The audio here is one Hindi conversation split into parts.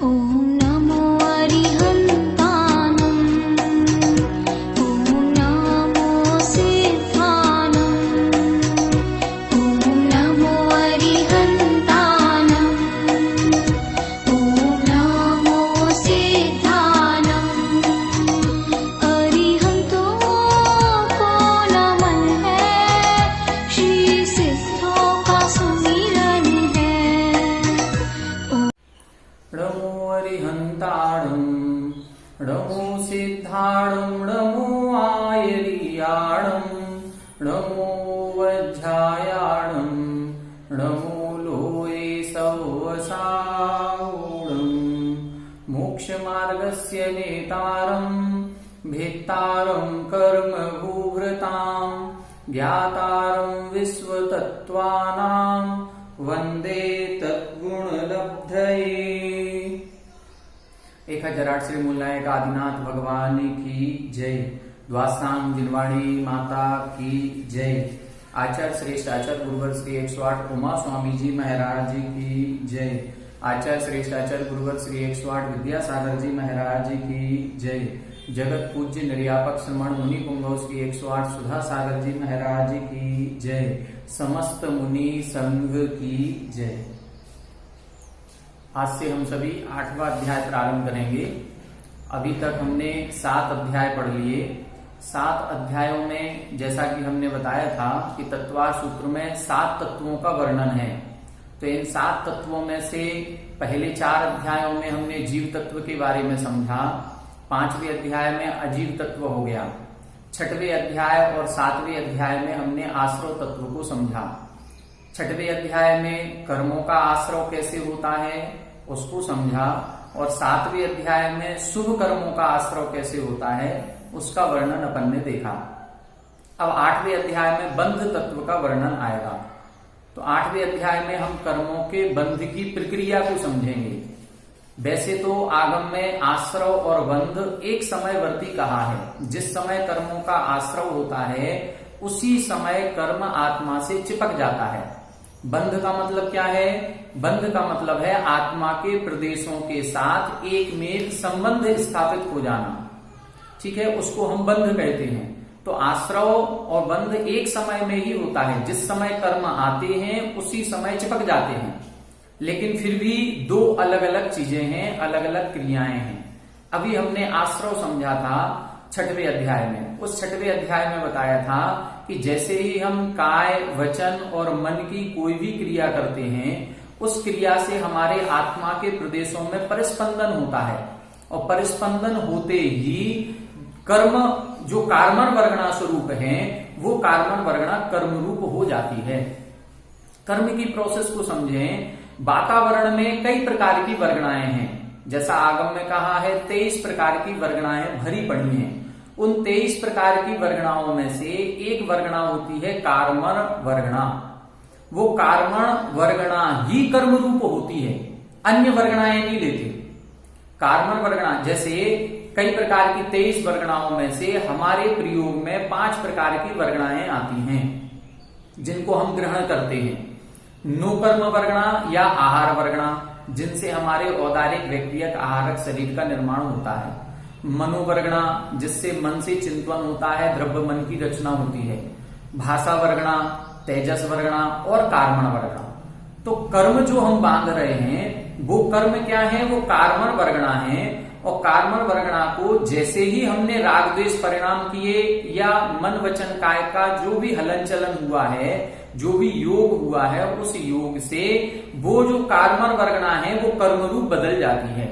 नमो सिद्धाणं नमो आयर्याणं नमो वज्रायाणं नमो लोये सवसावूढं मोक्षमार्गस्य नेतारं भेत्तारं कर्मभूभृतां ज्ञातारं विश्वतत्त्वानां वंदे तद्गुणलब्धये। 1008 श्री मूलनायक आदिनाथ भगवान की जय। द्वासांग जिनवाणी माता की जय। आचार्य श्रेष्ठ आचार्य गुरुवर श्री 108 उमा स्वामी जी महाराज जी की जय। आचार्य श्रेष्ठ आचार्य गुरुवर श्री 108 विद्यासागर जी महाराज जी की जय। जगत पूज्य निर्यापक श्रमण मुनि पुंगव श्री 108 सुधा सागर जी महाराज जी की जय। समस्त मुनि संघ की जय। आज से हम सभी 8वां अध्याय प्रारंभ करेंगे। अभी तक हमने 7 अध्याय पढ़ लिए। 7 अध्यायों में जैसा कि हमने बताया था कि तत्वार सूत्र में 7 तत्वों का वर्णन है। तो इन 7 तत्वों में से पहले 4 अध्यायों में हमने जीव तत्व के बारे में समझा। 5वें अध्याय में अजीव तत्व हो गया। 6वें अध्याय और 7वें अध्याय में हमने आश्रव तत्व को समझा। 6वें अध्याय में कर्मों का आश्रव कैसे होता है उसको समझा और 7वें अध्याय में शुभ कर्मों का आश्रव कैसे होता है उसका वर्णन अपन ने देखा। अब 8वें अध्याय में बंध तत्व का वर्णन आएगा। तो 8वें अध्याय में हम कर्मों के बंध की प्रक्रिया को समझेंगे। वैसे तो आगम में आश्रव और बंध एक समयवर्ती कहा है। जिस समय कर्मों का आश्रव होता है उसी समय कर्म आत्मा से चिपक जाता है। बंध का मतलब क्या है? बंध का मतलब है आत्मा के प्रदेशों के साथ एक में संबंध स्थापित हो जाना। ठीक है, उसको हम बंध कहते हैं। तो आश्रव और बंध एक समय में ही होता है। जिस समय कर्म आते हैं उसी समय चिपक जाते हैं। लेकिन फिर भी 2 अलग अलग चीजें हैं, अलग अलग क्रियाएं हैं। अभी हमने आश्रव समझा था 6वें अध्याय में। उस 6वें अध्याय में बताया था कि जैसे ही हम काय वचन और मन की कोई भी क्रिया करते हैं उस क्रिया से हमारे आत्मा के प्रदेशों में परिस्पंदन होता है और परिस्पंदन होते ही कर्म जो कार्मण वर्गणा स्वरूप है वो कार्मण वर्गणा कर्म रूप हो जाती है। कर्म की प्रोसेस को समझें। वातावरण में कई प्रकार की वर्गणाएं हैं। जैसा आगम में कहा है 23 प्रकार की वर्गणाएं भरी पड़ी हैं। उन 23 प्रकार की वर्गणाओं में से एक वर्गणा होती है कार्मण वर्गणा। वो कार्मण वर्गणा ही कर्म रूप होती है, अन्य वर्गणाएं नहीं लेते। कार्मण वर्गणा जैसे कई प्रकार की 23 वर्गणाओं में से हमारे प्रयोग में 5 प्रकार की वर्गणाएं आती हैं जिनको हम ग्रहण करते हैं। नोकर्म वर्गणा या आहार वर्गणा, जिनसे हमारे औदारिक व्यक्तिगत आहारक शरीर का निर्माण होता है। मनोवर्गणा, जिससे मन से चिंतन होता है, द्रव्य मन की रचना होती है। भाषा वर्गणा, तेजस वर्गणा और कार्मण वर्गणा। तो कर्म जो हम बांध रहे हैं वो कर्म क्या है? वो कार्मण वर्गणा है। और कार्मण वर्गणा को जैसे ही हमने राग द्वेष परिणाम किए या मन वचन काय का जो भी हलन चलन हुआ है, जो भी योग हुआ है, उस योग से वो जो कार्मण वर्गणा है वो कर्म रूप बदल जाती है।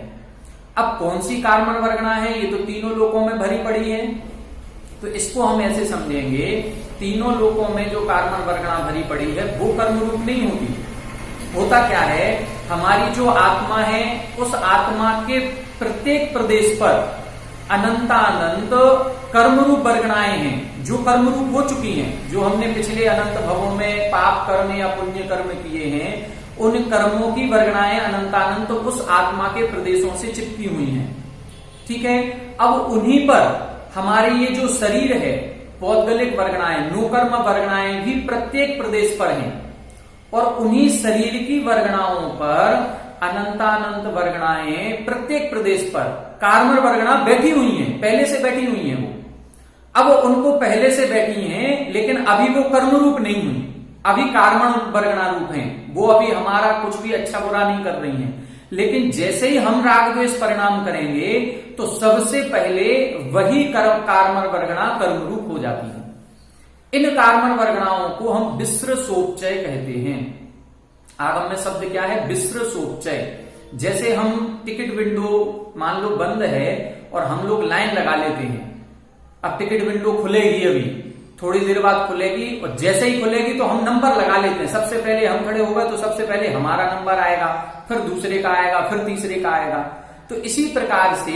अब कौन सी कार्मण वर्गणा है? ये तो तीनों लोकों में भरी पड़ी है। तो इसको हम ऐसे समझेंगे, तीनों लोकों में जो कार्मण वर्गणा भरी पड़ी है वो कर्म रूप नहीं होती। होता क्या है? हमारी जो आत्मा है उस आत्मा के प्रत्येक प्रदेश पर अनंतानंत कर्मरूप वर्गणाएं हैं जो कर्मरूप हो चुकी हैं। जो हमने पिछले अनंत भवों में पाप कर्म या पुण्य कर्म किए हैं उन कर्मों की वर्गणाएं अनंतानंत उस आत्मा के प्रदेशों से चिपकी हुई हैं। ठीक है, अब उन्हीं पर हमारे ये जो शरीर है पौद्गलिक वर्गणाएं, नोकर्म वर्गणाएं भी प्रत्येक प्रदेश पर हैं और उन्हीं शरीर की वर्गणाओं पर अनंतानंत वर्गणाएं प्रत्येक प्रदेश पर कार्मण वर्गणा बैठी हुई हैं, पहले से बैठी हुई हैं वो। अब उनको पहले से बैठी हैं, लेकिन अभी वो कर्म रूप नहीं हुई, अभी कार्मण वर्गणा रूप हैं। वो अभी हमारा कुछ भी अच्छा बुरा नहीं कर रही हैं। लेकिन जैसे ही हम राग द्वेष परिणाम करेंगे तो सबसे पहले वही कार्मण वर्गणा कर्म रूप हो जाती है। इन कार्मण वर्गणाओं को हम विस्र सोपचय कहते हैं। आगम में शब्द क्या है? विस्र सोपचय। जैसे हम टिकट विंडो मान लो बंद है और हम लोग लाइन लगा लेते हैं। अब टिकट विंडो खुलेगी, अभी थोड़ी देर बाद खुलेगी, और जैसे ही खुलेगी तो हम नंबर लगा लेते हैं। सबसे पहले हम खड़े हो गए तो सबसे पहले हमारा नंबर आएगा, फिर दूसरे का आएगा, फिर तीसरे का आएगा। तो इसी प्रकार से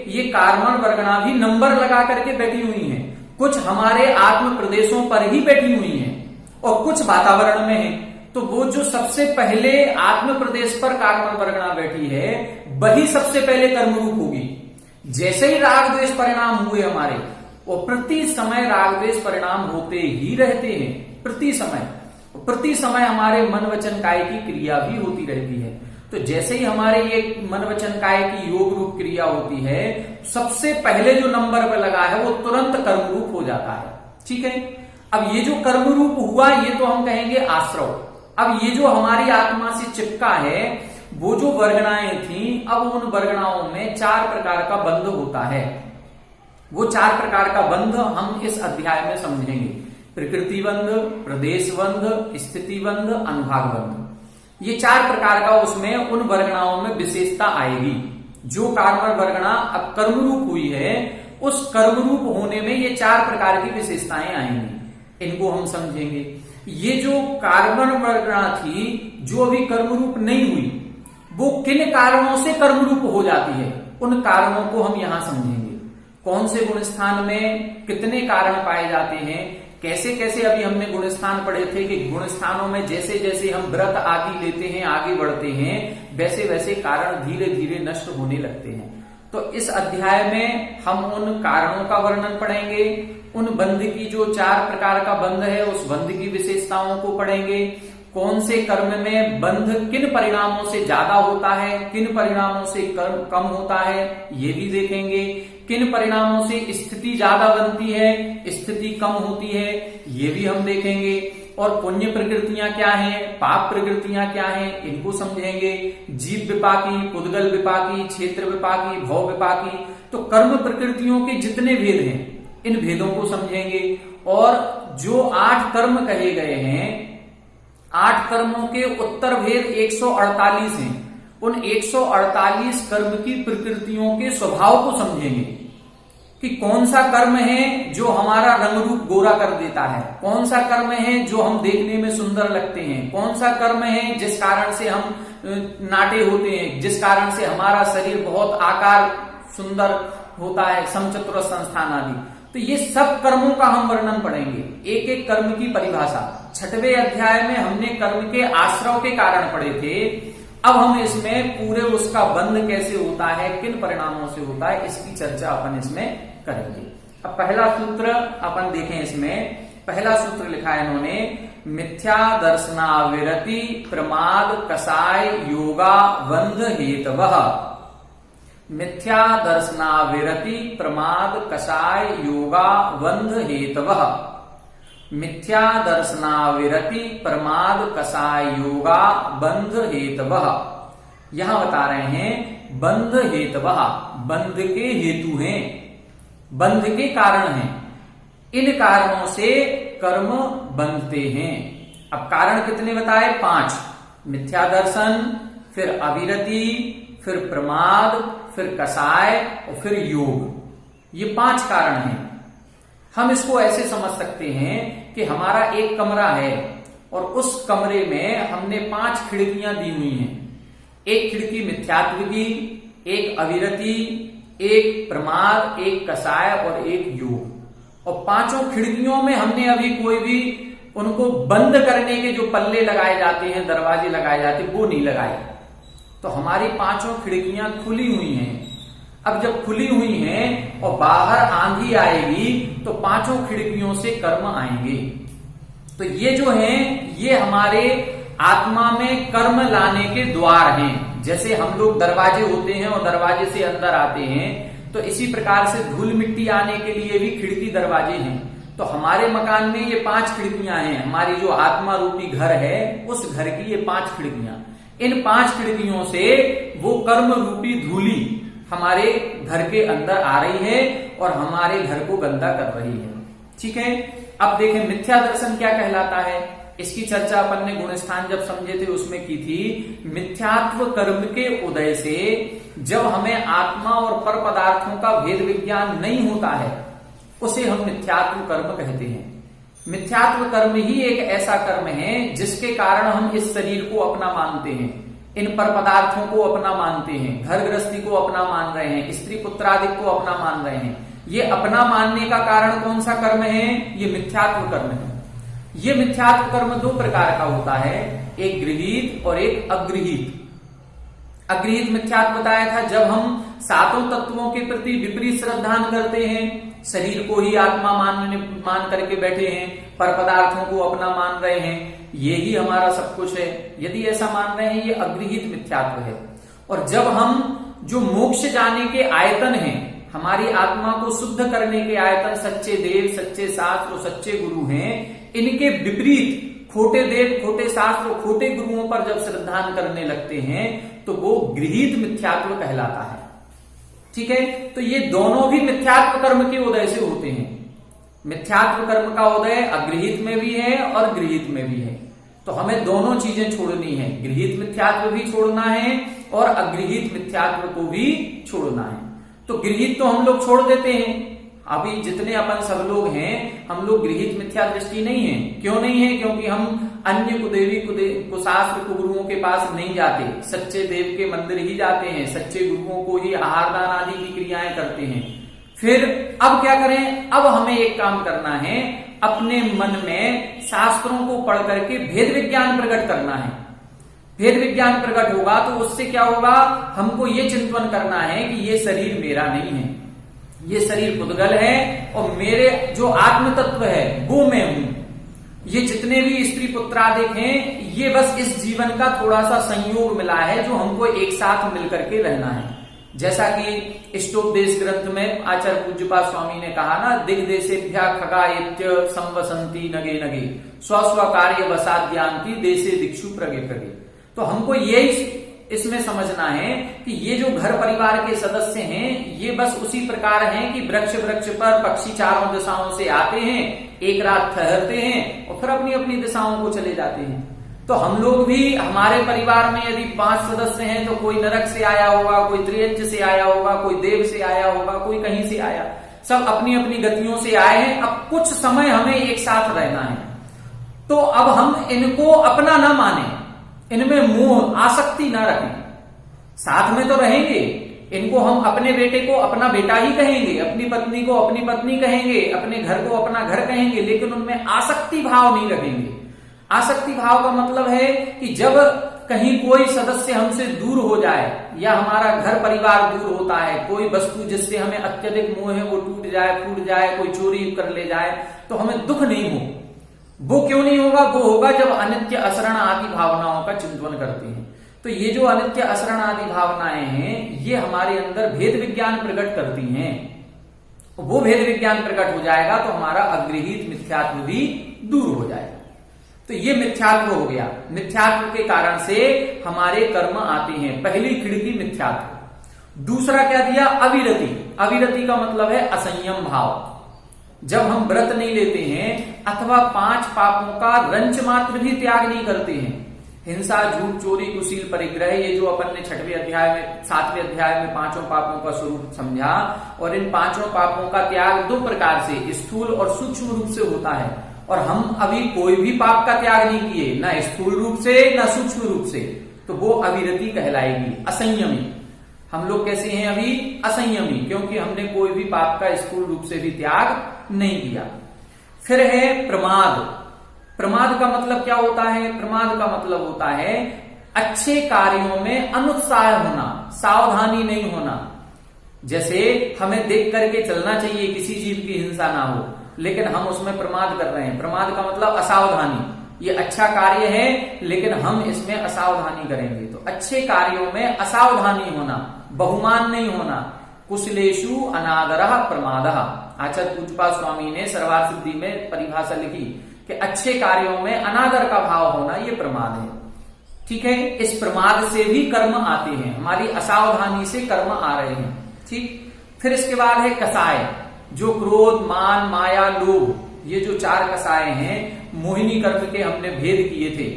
ये कार्मण वर्गणा भी नंबर लगा करके बैठी हुई है। कुछ हमारे आत्म प्रदेशों पर ही बैठी हुई है और कुछ वातावरण में है। तो वो जो सबसे पहले आत्म प्रदेश पर कार्मण वर्गणा बैठी है वही सबसे पहले कर्म रूप होगी। जैसे ही राग द्वेष परिणाम हुए हमारे, और प्रति समय राग द्वेष परिणाम होते ही रहते हैं। प्रति समय हमारे मन वचन काय की क्रिया भी होती रहती है। तो जैसे ही हमारे ये मन वचन काय की योग रूप क्रिया होती है, सबसे पहले जो नंबर पर लगा है वो तुरंत कर्म रूप हो जाता है। ठीक है, अब ये जो कर्म रूप हुआ ये तो हम कहेंगे आश्रव। अब ये जो हमारी आत्मा से चिपका है, वो जो वर्गणाएं थी, अब उन वर्गणाओं में 4 प्रकार का बंध होता है। वो 4 प्रकार का बंध हम इस अध्याय में समझेंगे। प्रकृति बंध, प्रदेश बंध, स्थिति बंध, अनुभाग बंध। ये 4 प्रकार का उसमें उन वर्गणाओं में विशेषता आएगी। जो कार्मण वर्गणा अब कर्म रूप हुई है, उस कर्म रूप होने में ये 4 प्रकार की विशेषताएं आएंगी। इनको हम समझेंगे। ये जो कार्मण वर्गणा थी, जो अभी कर्म रूप नहीं हुई, वो किन कारणों से कर्म रूप हो जाती है, उन कारणों को हम यहां समझेंगे। कौन से गुण स्थान में कितने कारण पाए जाते हैं, कैसे कैसे अभी हमने गुण स्थान पढ़े थे कि गुण स्थानों में जैसे जैसे हम व्रत आदि लेते हैं, आगे बढ़ते हैं, वैसे वैसे कारण धीरे धीरे नष्ट होने लगते हैं। तो इस अध्याय में हम उन कारणों का वर्णन पढ़ेंगे, उन बंध की जो 4 प्रकार का बंध है उस बंध की विशेषताओं को पढ़ेंगे। कौन से कर्म में बंध किन परिणामों से ज्यादा होता है, किन परिणामों से कम होता है, ये भी देखेंगे। किन परिणामों से स्थिति ज्यादा बनती है, स्थिति कम होती है, ये भी हम देखेंगे। और पुण्य प्रकृतियां क्या हैं, पाप प्रकृतियां क्या हैं, इनको समझेंगे। जीव विपाकी, पुद्गल विपाकी, क्षेत्र विपाकी, भव विपाकी। तो कर्म प्रकृतियों के जितने भेद हैं, इन भेदों को समझेंगे। और जो 8 कर्म कहे गए हैं, 8 कर्मों के उत्तर भेद 148 हैं। उन 148 कर्म की प्रकृतियों के स्वभाव को समझेंगे कि कौन सा कर्म है जो हमारा रंग रूप गोरा कर देता है, कौन सा कर्म है जो हम देखने में सुंदर लगते हैं, कौन सा कर्म है जिस कारण से हम नाटे होते हैं, जिस कारण से हमारा शरीर बहुत आकार सुंदर होता है, समचतुर संस्थान आदि। तो ये सब कर्मों का हम वर्णन पढ़ेंगे, एक एक कर्म की परिभाषा। 6वें अध्याय में हमने कर्म के आश्रव के कारण पढ़े थे। अब हम इसमें पूरे उसका बंध कैसे होता है, किन परिणामों से होता है, इसकी चर्चा अपन इसमें करेंगे। अब पहला सूत्र अपन देखें। इसमें पहला सूत्र लिखा है इन्होंने, मिथ्या दर्शनाविरति प्रमाद कसाय योगा बंध हेतवः। मिथ्या दर्शनाविरति प्रमाद कसाय योगा बंध हेतवः। मिथ्या दर्शनाविरति प्रमाद कसाय योगा बंध हेतवः। यहां बता रहे हैं बंध हेतवः, बंध के हेतु हैं, बंध के कारण हैं। इन कारणों से कर्म बंधते हैं। अब कारण कितने बताए? 5। मिथ्या दर्शन, फिर अविरति, फिर प्रमाद, फिर कसाय और फिर योग। ये 5 कारण हैं। हम इसको ऐसे समझ सकते हैं कि हमारा एक कमरा है और उस कमरे में हमने 5 खिड़कियां दी हुई हैं। एक खिड़की मिथ्यात्व की, एक अविरति, एक प्रमाद, एक कसाय और एक योग। और 5 खिड़कियों में हमने अभी कोई भी उनको बंद करने के जो पल्ले लगाए जाते हैं, दरवाजे लगाए जाते हैं, वो नहीं लगाए। तो हमारी 5 खिड़कियां खुली हुई हैं। अब जब खुली हुई हैं और बाहर आंधी आएगी तो 5 खिड़कियों से कर्म आएंगे। तो ये जो हैं, ये हमारे आत्मा में कर्म लाने के द्वार हैं। जैसे हम लोग दरवाजे होते हैं और दरवाजे से अंदर आते हैं, तो इसी प्रकार से धूल मिट्टी आने के लिए भी खिड़की दरवाजे हैं। तो हमारे मकान में ये 5 खिड़कियां हैं। हमारी जो आत्मा रूपी घर है उस घर की ये 5 खिड़कियां, इन 5 खिड़कियों से वो कर्म रूपी धूली हमारे घर के अंदर आ रही है और हमारे घर को गंदा कर रही है। ठीक है, अब देखें मिथ्या दर्शन क्या कहलाता है। इसकी चर्चा अपन ने गुणस्थान जब समझे थे उसमें की थी। मिथ्यात्व कर्म के उदय से जब हमें आत्मा और पर पदार्थों का भेद विज्ञान नहीं होता है उसे हम मिथ्यात्व कर्म कहते हैं। मिथ्यात्व कर्म ही एक ऐसा कर्म है जिसके कारण हम इस शरीर को अपना मानते हैं, इन पर पदार्थों को अपना मानते हैं, घर गृहस्थी को अपना मान रहे हैं, स्त्री पुत्रादि को अपना मान रहे हैं। ये अपना मानने का कारण कौन सा कर्म है? ये मिथ्यात्व कर्म है। ये मिथ्यात्व कर्म 2 प्रकार का होता है, एक गृहीत और एक अगृहीत। अगृहीत मिथ्यात्व बताया था जब हम 7 तत्वों के प्रति विपरीत श्रद्धान करते हैं, शरीर को ही आत्मा मान करके बैठे हैं, पर पदार्थों को अपना मान रहे हैं, ये ही हमारा सब कुछ है, यदि ऐसा मान रहे हैं, ये अगृहीत मिथ्यात्व है। और जब हम जो मोक्ष जाने के आयतन हैं, हमारी आत्मा को शुद्ध करने के आयतन सच्चे देव, सच्चे शास्त्र और सच्चे गुरु हैं, इनके विपरीत खोटे देव, खोटे शास्त्र और खोटे गुरुओं पर जब श्रद्धान करने लगते हैं तो वो गृहीत मिथ्यात्व कहलाता है। ठीक है, तो ये दोनों भी मिथ्यात्व कर्म के उदय से होते हैं। मिथ्यात्व कर्म का उदय अगृहीत में भी है और गृहीत में भी है। तो हमें दोनों चीजें छोड़नी है, गृहीत मिथ्यात्व भी छोड़ना है और अगृहीत मिथ्यात्व को भी छोड़ना है। तो गृहीत तो हम लोग छोड़ देते हैं। अभी जितने अपन सब लोग हैं, हम लोग गृहीत मिथ्या दृष्टि नहीं है। क्यों नहीं है? क्योंकि हम अन्य कुदेवी कुशास्त्र कुगुरुओं के पास नहीं जाते, सच्चे देव के मंदिर ही जाते हैं, सच्चे गुरुओं को ही आहार दान आदि की क्रियाएं करते हैं। फिर अब क्या करें? अब हमें एक काम करना है, अपने मन में शास्त्रों को पढ़ करके भेद विज्ञान प्रकट करना है। भेद विज्ञान प्रकट होगा तो उससे क्या होगा? हमको ये चिंतन करना है कि ये शरीर मेरा नहीं है, ये शरीर पुद्गल है और मेरे जो आत्म तत्व है वो मैं हूं। ये जितने भी स्त्री पुत्रादिक हैं, ये बस इस जीवन का थोड़ा सा संयोग मिला है जो हमको एक साथ मिलकर के रहना है। जैसा कि इष्टोपदेश ग्रंथ में आचार्य पूज्यपाद स्वामी ने कहा ना, दिग्देशेभ्या खगायेत्य संवसंती नगे नगे स्व कार्य वसाद्यांति देशे दिक्षु प्रगे प्रगे। तो हमको यही इसमें समझना है कि ये जो घर परिवार के सदस्य हैं, ये बस उसी प्रकार हैं कि वृक्ष पर पक्षी चारों दिशाओं से आते हैं, एक रात ठहरते हैं और फिर अपनी अपनी दिशाओं को चले जाते हैं। तो हम लोग भी, हमारे परिवार में यदि 5 सदस्य हैं तो कोई नरक से आया होगा, कोई त्रियंच से आया होगा, कोई देव से आया होगा, कोई कहीं से आया, सब अपनी अपनी गतियों से आए हैं। अब कुछ समय हमें एक साथ रहना है, तो अब हम इनको अपना ना माने, इनमें मोह आसक्ति ना रखें। साथ में तो रहेंगे, इनको हम अपने बेटे को अपना बेटा ही कहेंगे, अपनी पत्नी को अपनी पत्नी कहेंगे, अपने घर को अपना घर कहेंगे, लेकिन उनमें आसक्ति भाव नहीं रखेंगे। आसक्ति भाव का मतलब है कि जब कहीं कोई सदस्य हमसे दूर हो जाए या हमारा घर परिवार दूर होता है, कोई वस्तु जिससे हमें अत्यधिक मोह है वो टूट जाए, फूट जाए, कोई चोरी कर ले जाए, तो हमें दुख नहीं हो। वो क्यों नहीं होगा? वो होगा जब अनित्य असरण आदि भावनाओं का चिंतन करते हैं। तो ये जो अनित्य असरण आदि भावनाएं हैं, ये हमारे अंदर भेद विज्ञान प्रकट करती हैं। वो भेद विज्ञान प्रकट हो जाएगा तो हमारा अगृहीत मिथ्यात्व भी दूर हो जाएगा। तो ये मिथ्यात्व हो गया। मिथ्यात्व के कारण से हमारे कर्म आते हैं। पहली खिड़की मिथ्यात्व। दूसरा क्या दिया? अविरति। अविरति का मतलब है असंयम भाव। जब हम व्रत नहीं लेते हैं अथवा 5 पापों का रंच मात्र भी त्याग नहीं करते हैं, हिंसा, झूठ, चोरी, कुशील, परिग्रह, ये जो अपन ने 7वें अध्याय में 5 पापों का स्वरूप समझा, और इन 5 पापों का त्याग 2 प्रकार से, स्थूल और सूक्ष्म रूप से होता है। और हम अभी कोई भी पाप का त्याग नहीं किए, ना स्थूल रूप से ना सूक्ष्म रूप से, तो वो अविरति कहलाएगी, असंयमी। हम लोग कैसे हैं अभी? असंयमी, क्योंकि हमने कोई भी पाप का स्थूल रूप से भी त्याग नहीं किया। फिर है प्रमाद। प्रमाद का मतलब क्या होता है? प्रमाद का मतलब होता है अच्छे कार्यों में अनुत्साह होना, सावधानी नहीं होना। जैसे हमें देख करके चलना चाहिए, किसी जीव की हिंसा ना हो, लेकिन हम उसमें प्रमाद कर रहे हैं। प्रमाद का मतलब असावधानी। ये अच्छा कार्य है लेकिन हम इसमें असावधानी करेंगे। तो अच्छे कार्यों में असावधानी होना, बहुमान नहीं होना। कुशलेषु अनादरः प्रमादः। आचार्य पूज्यपाद स्वामी ने सर्वार्थ सिद्धि में परिभाषा लिखी कि अच्छे कार्यों में अनादर का भाव होना ये प्रमाद है। ठीक है, इस प्रमाद से भी कर्म आते हैं, हमारी असावधानी से कर्म आ रहे हैं। ठीक, फिर इसके बाद है कसाय, जो क्रोध, मान, माया, लोभ, ये जो 4 कसाय हैं, मोहिनी कर्म के हमने भेद किए थे।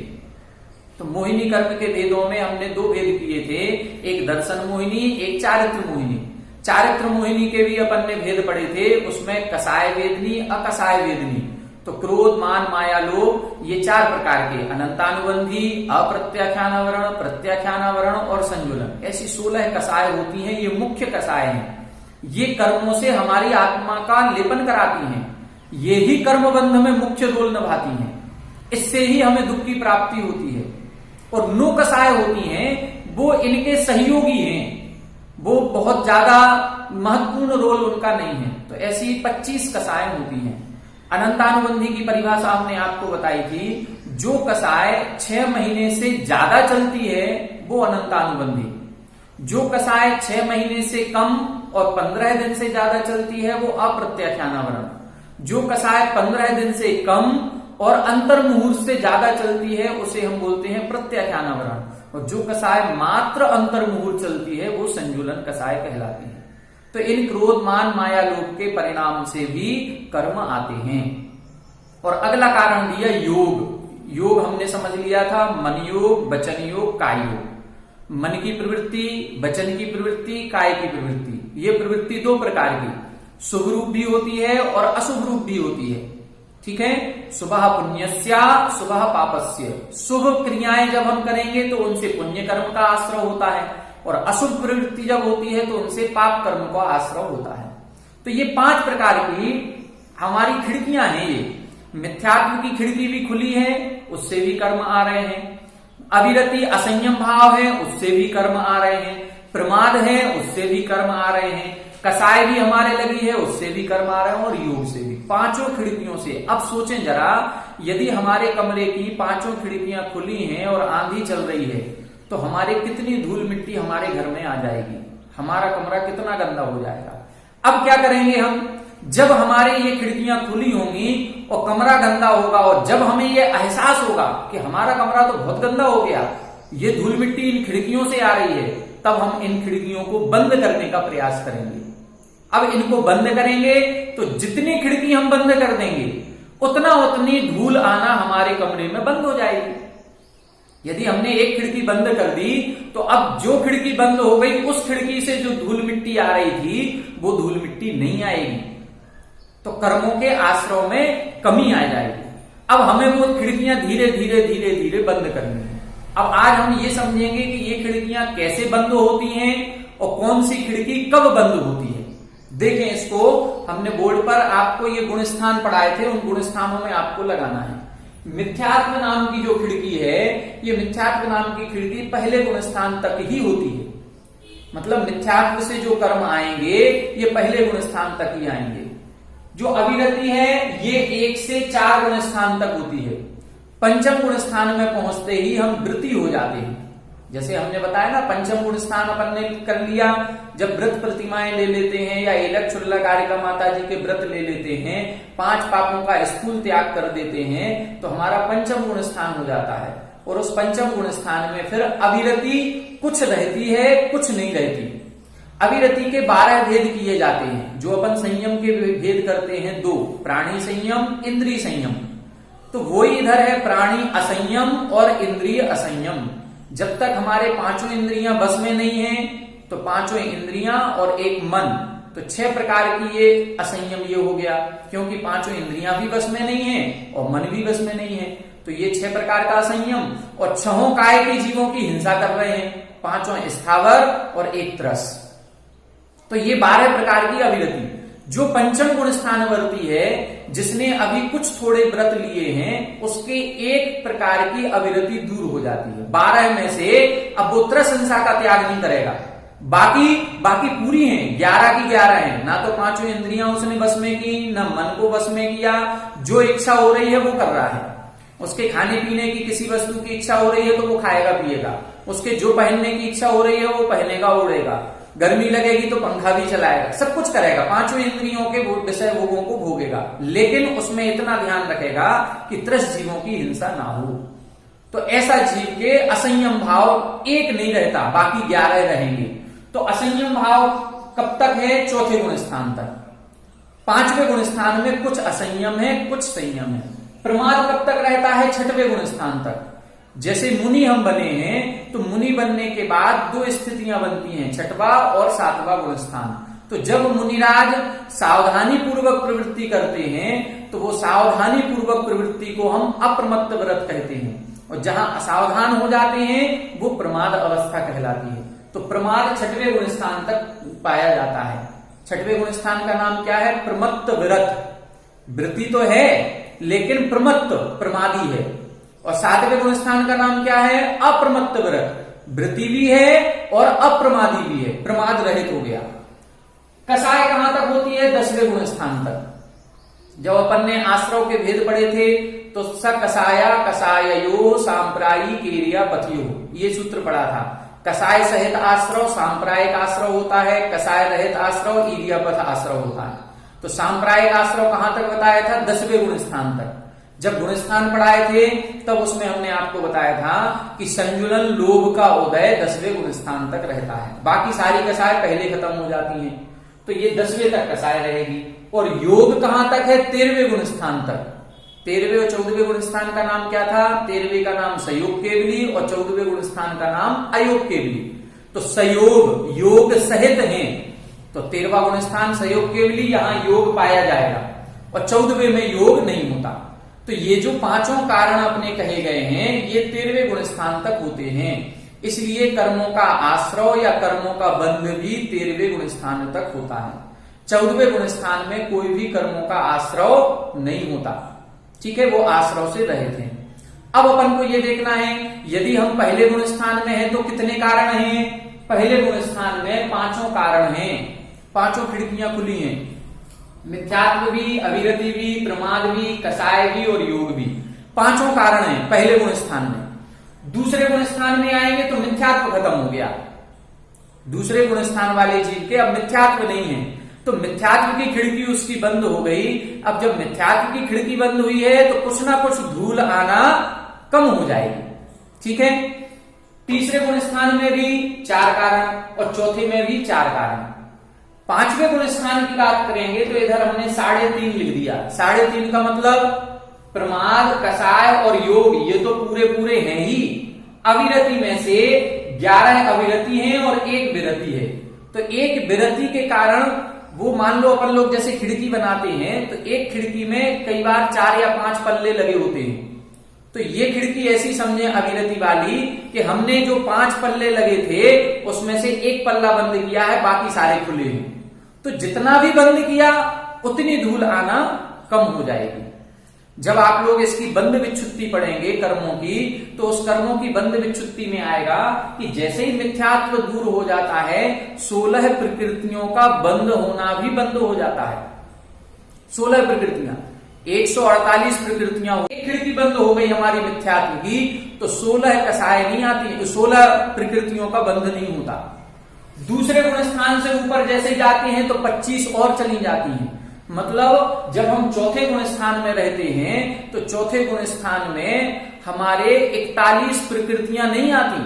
तो मोहिनी कर्म के भेदों में हमने 2 भेद किए थे, एक दर्शन मोहिनी, एक चारित्र मोहिनी। चारित्र मोहिनी के भी अपन ने भेद पढ़े थे, उसमें कसाय वेदनी, अकसाय वेदनी। तो क्रोध, मान, माया, लोभ, ये 4 प्रकार के, अनंतानुबंधी, अप्रत्याख्यानावरण, प्रत्याख्यानावरण और संजुलन, ऐसी 16 कसाय होती हैं। ये मुख्य कसाय हैं। ये कर्मों से हमारी आत्मा का लेपन कराती हैं, ये ही कर्म बंध में मुख्य रोल निभाती हैं, इससे ही हमें दुख की प्राप्ति होती है। और 9 कसाय होती हैं, वो इनके सहयोगी हैं, वो बहुत ज्यादा महत्वपूर्ण रोल उनका नहीं है। तो ऐसी 25 कसाय होती हैं। अनंतानुबंधी की परिभाषा हमने आपको बताई थी, जो कसाय 6 महीने से ज्यादा चलती है वो अनंतानुबंधी, जो कसाय 6 महीने से कम और 15 दिन से ज्यादा चलती है वो अप्रत्याख्यानावरण, जो कसाय 15 दिन से कम और अंतर मुहूर्त से ज्यादा चलती है उसे हम बोलते हैं प्रत्याख्यानावरण, और जो कसाय मात्र अंतर मुहूर्त चलती है वो संजुलन कसाय कहलाती है। तो इन क्रोध, मान, माया, लोभ के परिणाम से भी कर्म आते हैं। और अगला कारण दिया योग। योग हमने समझ लिया था, मन योग, वचन योग, काय योग। मन की प्रवृत्ति, वचन की प्रवृत्ति, काय की प्रवृत्ति। ये प्रवृत्ति 2 प्रकार की, शुभ रूप भी होती है और अशुभ रूप भी होती है। ठीक है, शुभः पुण्यस्य, शुभः पापस्य। शुभ क्रियाएं जब हम करेंगे तो उनसे पुण्य कर्म का आश्रय होता है, और अशुभ प्रवृत्ति जब होती है तो उनसे पाप कर्म का आश्रय होता है। तो ये 5 प्रकार की हमारी खिड़कियां हैं। ये मिथ्यात्व की खिड़की भी खुली है, उससे भी कर्म आ रहे हैं। अविरति, असंयम भाव है, उससे भी कर्म आ रहे हैं। प्रमाद है, उससे भी कर्म आ रहे हैं। कसाय भी हमारे लगी है, उससे भी कर्म आ रहे हैं, और योग से भी। 5 खिड़कियों से। अब सोचें जरा, यदि हमारे कमरे की 5 खिड़कियां खुली हैं और आंधी चल रही है तो हमारे कितनी धूल मिट्टी हमारे घर में आ जाएगी, हमारा कमरा कितना गंदा हो जाएगा। अब क्या करेंगे हम, जब हमारे ये खिड़कियां खुली होंगी और कमरा गंदा होगा, और जब हमें ये एहसास होगा कि हमारा कमरा तो बहुत गंदा हो गया, ये धूल मिट्टी इन खिड़कियों से आ रही है, तब हम इन खिड़कियों को बंद करने का प्रयास करेंगे। अब इनको बंद करेंगे तो जितनी खिड़की हम बंद कर देंगे उतनी धूल आना हमारे कमरे में बंद हो जाएगी। यदि हमने एक खिड़की बंद कर दी तो अब जो खिड़की बंद हो गई उस खिड़की से जो धूल मिट्टी आ रही थी वो धूल मिट्टी नहीं आएगी, तो कर्मों के आश्रय में कमी आ जाएगी। अब हमें वो खिड़कियां धीरे धीरे धीरे धीरे बंद करनी है। अब आज हम ये समझेंगे कि ये खिड़कियां कैसे बंद होती हैं और कौन सी खिड़की कब बंद होती है। देखें, इसको हमने बोर्ड पर आपको ये गुण स्थान पढ़ाए थे, उन गुण स्थानों में आपको लगाना है। मिथ्यात्व नाम की जो खिड़की है, ये मिथ्यात्व नाम की खिड़की पहले गुण स्थान तक ही होती है। मतलब मिथ्यात्व से जो कर्म आएंगे ये पहले गुण स्थान तक ही आएंगे। जो अविरति है ये 1 से 4 गुण स्थान तक होती है। पंचम गुण स्थान में पहुंचते ही हम वृत्ति हो जाते हैं। जैसे हमने बताया ना, पंचम गुण स्थान अपन ने कर लिया जब व्रत प्रतिमाएं ले लेते हैं या एलक छुल्ला कारिका माता जी के व्रत ले लेते हैं, 5 पापों का स्थूल त्याग कर देते हैं, तो हमारा पंचम गुण स्थान हो जाता है। और उस पंचम गुण स्थान में फिर अविरति कुछ रहती है, कुछ नहीं रहती। अविरति के 12 भेद किए जाते हैं। जो अपन संयम के भेद करते हैं 2, प्राणी संयम, इंद्रिय संयम। तो वो इधर है प्राणी असंयम और इंद्रिय असंयम। जब तक हमारे 5 इंद्रियां बस में नहीं है तो 5 इंद्रियां और एक मन, तो 6 प्रकार की ये असंयम ये हो गया, क्योंकि 5 इंद्रियां भी बस में नहीं है और मन भी बस में नहीं है। तो ये 6 प्रकार का असंयम। और 6 काय के जीवों की हिंसा कर रहे हैं, 5 स्थावर और 1 त्रस। तो ये 12 प्रकार की अविरति। जो पंचम गुण स्थानवर्ती है, जिसने अभी कुछ थोड़े व्रत लिए हैं, उसके 1 प्रकार की अविरति दूर हो जाती है। 12 में से अब वो त्रस हिंसा का त्याग नहीं करेगा, बाकी पूरी हैं, 11 की 11 हैं। ना तो 5 इंद्रियां उसने बस में की, ना मन को बस में किया, जो इच्छा हो रही है वो कर रहा है। उसके खाने पीने की किसी वस्तु की इच्छा हो रही है तो वो खाएगा पिएगा, उसके जो पहनने की इच्छा हो रही है वो पहनेगा ओढ़ेगा, गर्मी लगेगी तो पंखा भी चलाएगा, सब कुछ करेगा, पांचों इंद्रियों के विषय भोगों को भोगेगा, लेकिन उसमें इतना ध्यान रखेगा कि त्रस्त जीवों की हिंसा ना हो। तो ऐसा जीव के असंयम भाव एक नहीं रहता, बाकी 11 रहेंगे। तो असंयम भाव कब तक है? चौथे गुण स्थान तक। पांचवें गुण स्थान में कुछ असंयम है, कुछ संयम है। प्रमाद कब तक रहता है? छठवें गुण स्थान तक। जैसे मुनि हम बने हैं तो मुनि बनने के बाद 2 स्थितियां बनती हैं, छठवां और 7वां गुण स्थान। तो जब मुनिराज सावधानी पूर्वक प्रवृत्ति करते हैं तो वो सावधानी पूर्वक प्रवृत्ति को हम अप्रमत्त व्रत कहते हैं, और जहां असावधान हो जाते हैं वो प्रमाद अवस्था कहलाती है। तो प्रमाद 6वें गुण स्थान तक पाया जाता है। 6वें गुण स्थान का नाम क्या है? प्रमत्त व्रत। वृत्ति तो है लेकिन प्रमत्त प्रमादी है। और 7वें गुण स्थान का नाम क्या है? अप्रमत्त व्रत। वृत्ति भी है और अप्रमादी भी है, प्रमाद रहित हो गया। कसाय कहां तक होती है? 10वें गुण स्थान तक। जब अपन ने आश्रव के भेद पढ़े थे तो स कसाया कसायो सांप्रायी केरिया पथियो, ये सूत्र पढ़ा था। कसाय सहित आश्रव सांप्रायिक आश्रव होता है, कसाय रहित आश्रव इरियापथ आश्रव होता है। तो सांप्रायिक आश्रव कहां तक बताया था? 10वें गुण स्थान तक। जब गुण स्थान पढ़ाए थे तब उसमें हमने आपको बताया था कि संजुलन लोभ का उदय 10वें गुण स्थान तक रहता है, बाकी सारी कसाय पहले खत्म हो जाती हैं। तो ये 10वें तक कसाय रहेगी। और योग कहां तक है? 13वें गुण स्थान तक। 13वें और 14वें गुण स्थान का नाम क्या था? 13वें का नाम सयोग केवली और 14वें गुण स्थान का नाम अयोग केवली। तो सयोग योग सहित है, तो 13वां गुण स्थान सयोग केवली, यहां योग पाया जाएगा, और 14वें में योग नहीं होता। तो ये जो पांचों कारण अपने कहे गए हैं ये 13वें गुण स्थान तक होते हैं। इसलिए कर्मों का आश्रव या कर्मों का बंध भी 13वें गुण स्थान तक होता है। 14वें गुण स्थान में कोई भी कर्मों का आश्रव नहीं होता, ठीक है, वो आश्रव से रहित हैं। अब अपन को ये देखना है यदि हम पहले गुण स्थान में हैं तो कितने कारण हैं? पहले गुण स्थान में 5 कारण हैं, 5 खिड़कियां खुली हैं, मिथ्यात्व भी, अविरति भी, प्रमाद भी, कसाय भी और योग भी। 5 कारण हैं पहले गुण स्थान में। दूसरे गुण स्थान में आएंगे तो मिथ्यात्व खत्म हो गया। दूसरे गुण स्थान वाले जीव के अब मिथ्यात्व नहीं है, तो मिथ्यात्व की खिड़की उसकी बंद हो गई। अब जब मिथ्यात्व की खिड़की बंद हुई है तो कुछ ना कुछ धूल आना कम हो जाएगी, ठीक है। तीसरे गुण स्थान में भी 4 कारण और चौथे में भी 4 कारण। 5वें गुण स्थान की बात करेंगे तो इधर हमने 3.5 लिख दिया। 3.5 का मतलब प्रमाद, कसाय और योग, ये तो पूरे हैं ही। अविरति में से 11 अविरति हैं और 1 विरति है। तो 1 विरति के कारण वो मान लो अपन लोग जैसे खिड़की बनाते हैं तो एक खिड़की में कई बार 4 या 5 पल्ले लगे होते हैं। तो ये खिड़की ऐसी समझे अविरति वाली कि हमने जो 5 पल्ले लगे थे उसमें से 1 पल्ला बंद किया है, बाकी सारे खुले हैं। तो जितना भी बंद किया उतनी धूल आना कम हो जाएगी। जब आप लोग इसकी बंद विच्छुत्ति पढ़ेंगे कर्मों की, तो उस कर्मों की बंद विच्छुत्ति में आएगा कि जैसे ही मिथ्यात्व दूर हो जाता है 16 प्रकृतियों का बंद होना भी बंद हो जाता है। 16 प्रकृतियां, 148 प्रकृतियां, एक खिड़की बंद हो गई हमारी मिथ्यात्व की तो 16 कसाय नहीं आती, 16 प्रकृतियों का बंध नहीं होता। दूसरे गुण स्थान से ऊपर जैसे जाते हैं तो 25 और चली जाती हैं। मतलब जब हम चौथे गुण स्थान में रहते हैं तो चौथे गुण स्थान में हमारे 41 प्रकृतियां नहीं आती।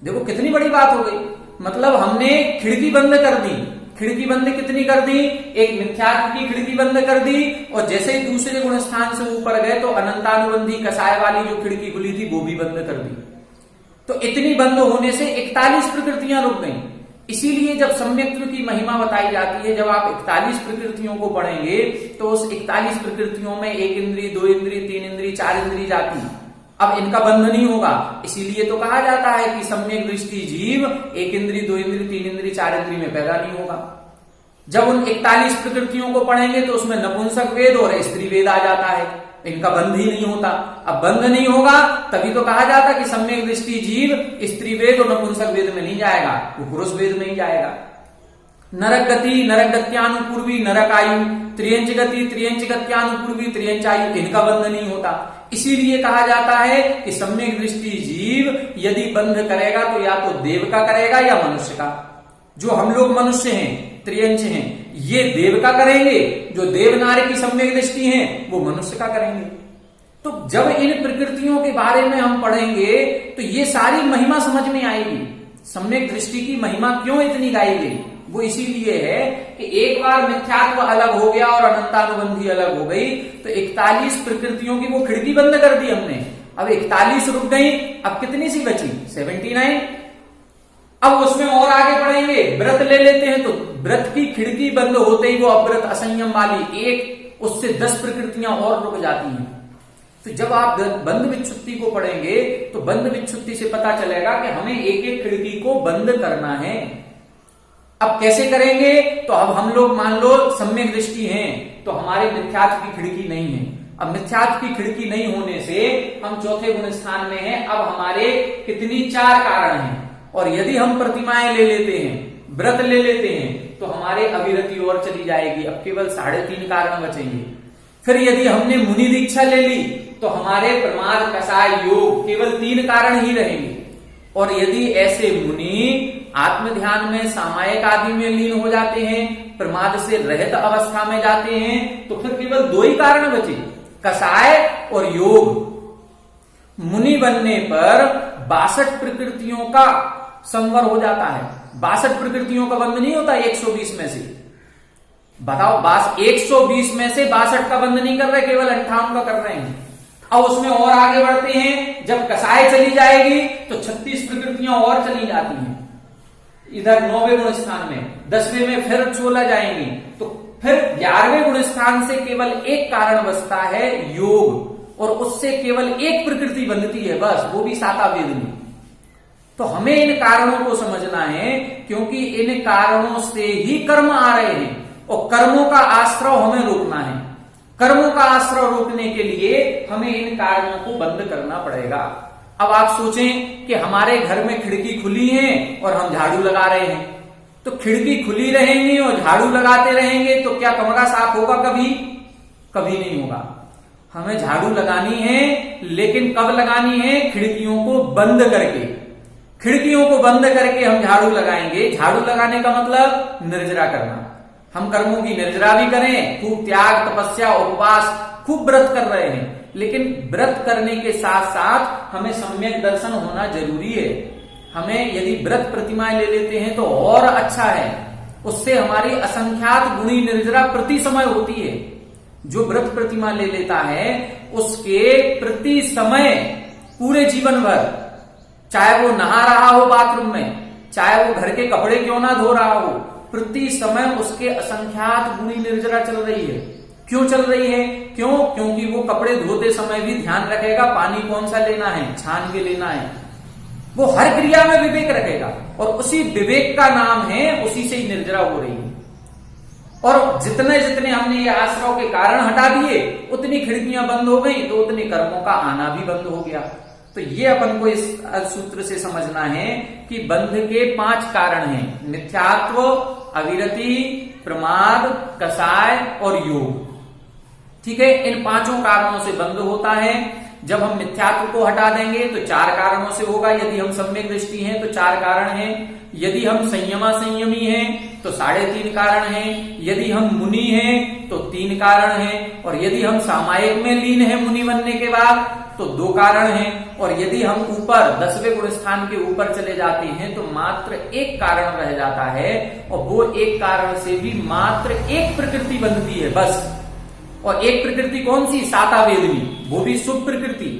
देखो कितनी बड़ी बात हो गई। मतलब हमने खिड़की बंद कर दी। खिड़की बंद कितनी कर दी? एक मिथ्यात्व की खिड़की बंद कर दी, और जैसे ही दूसरे गुण स्थान से ऊपर गए तो अनंतानुबंधी कसाय वाली जो खिड़की खुली थी वो भी बंद कर दी। तो इतनी बंद होने से 41 प्रकृतियां रुक गई। इसीलिए जब सम्यक्त्व की महिमा बताई जाती है, जब आप 41 प्रकृतियों को पढ़ेंगे तो उस 41 प्रकृतियों में 1 इंद्री, 2 इंद्री, 3 इंद्री, 4 इंद्री जाती। अब इनका बंध नहीं होगा, इसीलिए तो कहा जाता है कि सम्यक दृष्टि जीव 1 इंद्री, 2 इंद्री, 3 इंद्री, 4 इंद्री में पैदा नहीं होगा। जब उन 41 प्रकृतियों को पढ़ेंगे तो उसमें नपुंसक वेद और स्त्री वेद आ जाता है, इनका बंध ही नहीं होता। अब बंध नहीं होगा तभी तो कहा जाता कि सम्यक दृष्टि जीव स्त्री वेद और नपुंसक वेद में नहीं जाएगा, वो पुरुष वेद में ही जाएगा। नरक गति, नरक गत्यानुपूर्वी, नरक आयु, त्रियंच गति, त्रियंच गत्यानुपूर्वी, त्रियंच आयु, इनका बंध नहीं होता। इसीलिए कहा जाता है कि सम्यक दृष्टि जीव यदि बंध करेगा तो या तो देव का करेगा या मनुष्य का। जो हम लोग मनुष्य हैं, त्रियंच हैं, ये देव का करेंगे, जो देव नारी की सम्यक दृष्टि है वो मनुष्य का करेंगे। तो जब इन प्रकृतियों के बारे में हम पढ़ेंगे तो ये सारी महिमा समझ में आएगी। सम्यक दृष्टि की महिमा क्यों इतनी गाई गई, वो इसीलिए है कि एक बार मिथ्यात्व अलग हो गया और अनंतानुबंधी अलग हो गई तो 41 प्रकृतियों की वो खिड़की बंद कर दी हमने। अब 41 रुक गई, अब कितनी सी बची? 79। अब उसमें और आगे बढ़ेंगे, व्रत ले लेते हैं तो व्रत की खिड़की बंद होते ही वो अव्रत असंयम वाली एक, उससे 10 प्रकृतियां और रुक जाती हैं। तो जब आप बंद विच्छुत्ति को पढ़ेंगे तो बंद विच्छुत्ति से पता चलेगा कि हमें एक एक खिड़की को बंद करना है। अब कैसे करेंगे? तो अब हम लोग मान लो सम्यक दृष्टि हैं तो हमारे मिथ्यात्व की खिड़की नहीं है। अब मिथ्यात्व की खिड़की नहीं होने से हम चौथे गुण स्थान में हैं। अब हमारे कितनी 4 कारण हैं, और यदि हम प्रतिमाएं ले लेते हैं, व्रत ले लेते हैं तो हमारे अविरति और चली जाएगी। अब केवल 3.5 कारण बचेंगे। फिर यदि हमने मुनि दीक्षा ले ली तो हमारे प्रमाद, कसाय, योग केवल 3 कारण ही रहेंगे। और यदि ऐसे मुनि आत्म ध्यान में सामायिक आदि में लीन हो जाते हैं, प्रमाद से रहित अवस्था में जाते हैं, तो फिर केवल 2 ही कारण बचे, कसाय और योग। मुनि बनने पर 62 प्रकृतियों का संवर हो जाता है। 62 प्रकृतियों का बंध नहीं होता 120 में से। बताओ, 120 में से 62 का बंध नहीं कर रहे, केवल 58 का कर रहे हैं। अब उसमें और आगे बढ़ते हैं, जब कसाय चली जाएगी तो 36 प्रकृतियां और चली जाती हैं। इधर 9वें गुण स्थान में, 10वें में फिर 16 जाएंगी, तो फिर 11वें गुण स्थान से केवल एक कारण बचता है, योग, और उससे केवल एक प्रकृति बनती है बस, वो भी सातावेदनी। तो हमें इन कारणों को समझना है, क्योंकि इन कारणों से ही कर्म आ रहे हैं और कर्मों का आश्रय हमें रोकना है। कर्मों का आश्रय रोकने के लिए हमें इन कारणों को बंद करना पड़ेगा। अब आप सोचें कि हमारे घर में खिड़की खुली है और हम झाड़ू लगा रहे हैं, तो खिड़की खुली रहेंगी और झाड़ू लगाते रहेंगे तो क्या कमरा साफ होगा? कभी कभी नहीं होगा। हमें झाड़ू लगानी है, लेकिन कब लगानी है? खिड़कियों को बंद करके। खिड़कियों को बंद करके हम झाड़ू लगाएंगे। झाड़ू लगाने का मतलब निर्जरा करना। हम कर्मों की निर्जरा भी करें, खूब त्याग, तपस्या, उपवास, खूब व्रत कर रहे हैं, लेकिन व्रत करने के साथ साथ हमें सम्यक दर्शन होना जरूरी है। हमें यदि व्रत प्रतिमाएं ले लेते हैं तो और अच्छा है, उससे हमारी असंख्यात गुणी निर्जरा प्रति समय होती है। जो व्रत प्रतिमा ले लेता है उसके प्रति समय पूरे जीवन भर, चाहे वो नहा रहा हो बाथरूम में, चाहे वो घर के कपड़े क्यों ना धो रहा हो, प्रति समय उसके असंख्यात गुणी निर्जरा चल रही है। क्यों चल रही है? क्यों? क्योंकि वो कपड़े धोते समय भी ध्यान रखेगा पानी कौन सा लेना है, छान के लेना है। वो हर क्रिया में विवेक रखेगा, और उसी विवेक का नाम है, उसी से ही निर्जरा हो रही है। और जितने जितने हमने ये आश्रव के कारण हटा दिए, उतनी खिड़कियां बंद हो गई, तो उतने कर्मों का आना भी बंद हो गया। तो ये अपन को इस सूत्र से समझना है कि बंध के 5 कारण हैं, मिथ्यात्व, अविरति, प्रमाद, कसाय और योग। ठीक है, इन 5 कारणों से बंद होता है। जब हम मिथ्यात्व को हटा देंगे तो 4 कारणों से होगा। यदि हम सम्यक दृष्टि हैं तो 4 कारण हैं। यदि हम संयमा संयमी हैं तो 3.5 कारण हैं। यदि हम मुनि हैं तो 3 कारण हैं। और यदि हम सामायिक में लीन हैं मुनि बनने के बाद तो 2 कारण हैं। और यदि हम ऊपर 10वें गुण स्थान के ऊपर चले जाते हैं तो मात्र 1 कारण रह जाता है, और वो 1 कारण से भी मात्र 1 प्रकृति बनती है बस। और 1 प्रकृति कौन सी? सातावेदनी, वो भी शुभ प्रकृति।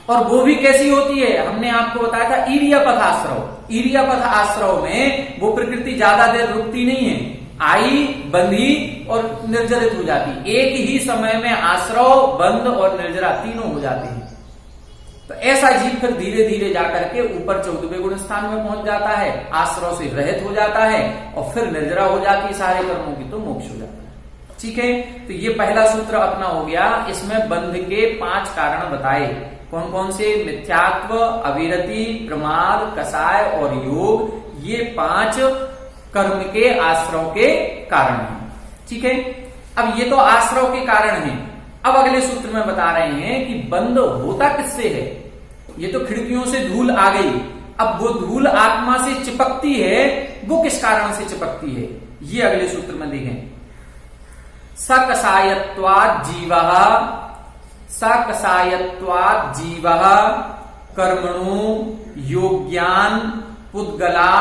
और वो भी कैसी होती है? हमने आपको बताया था ईर्यापथ आश्रव। ईर्यापथ आश्रव में वो प्रकृति ज्यादा देर रुकती नहीं है, आई, बंधी और निर्जरित हो जाती। एक ही समय में आश्रव, बंद और निर्जरा तीनों हो जाते हैं। तो ऐसा जीव फिर धीरे धीरे जाकर के ऊपर 14वें गुण स्थान में पहुंच जाता है, आश्रव से रहित हो जाता है और फिर निर्जरा हो जाती है सारे कर्मों की, तो मोक्ष हो जाता है। ठीक है, तो ये पहला सूत्र अपना हो गया। इसमें बंध के 5 कारण बताए, कौन कौन से? मिथ्यात्व, अविरति, प्रमाद, कसाय और योग। ये 5 कर्म के आश्रव के कारण है। ठीक है, अब ये तो आश्रव के कारण है। अब अगले सूत्र में बता रहे हैं कि बंध होता किससे है। ये तो खिड़कियों से धूल आ गई, अब वो धूल आत्मा से चिपकती है, वो किस कारण से चिपकती है, ये अगले सूत्र में देखें। सकसायत्वात् जीवः, सकसायत्वात् जीवः कर्मणो योग्यान् पुद्गला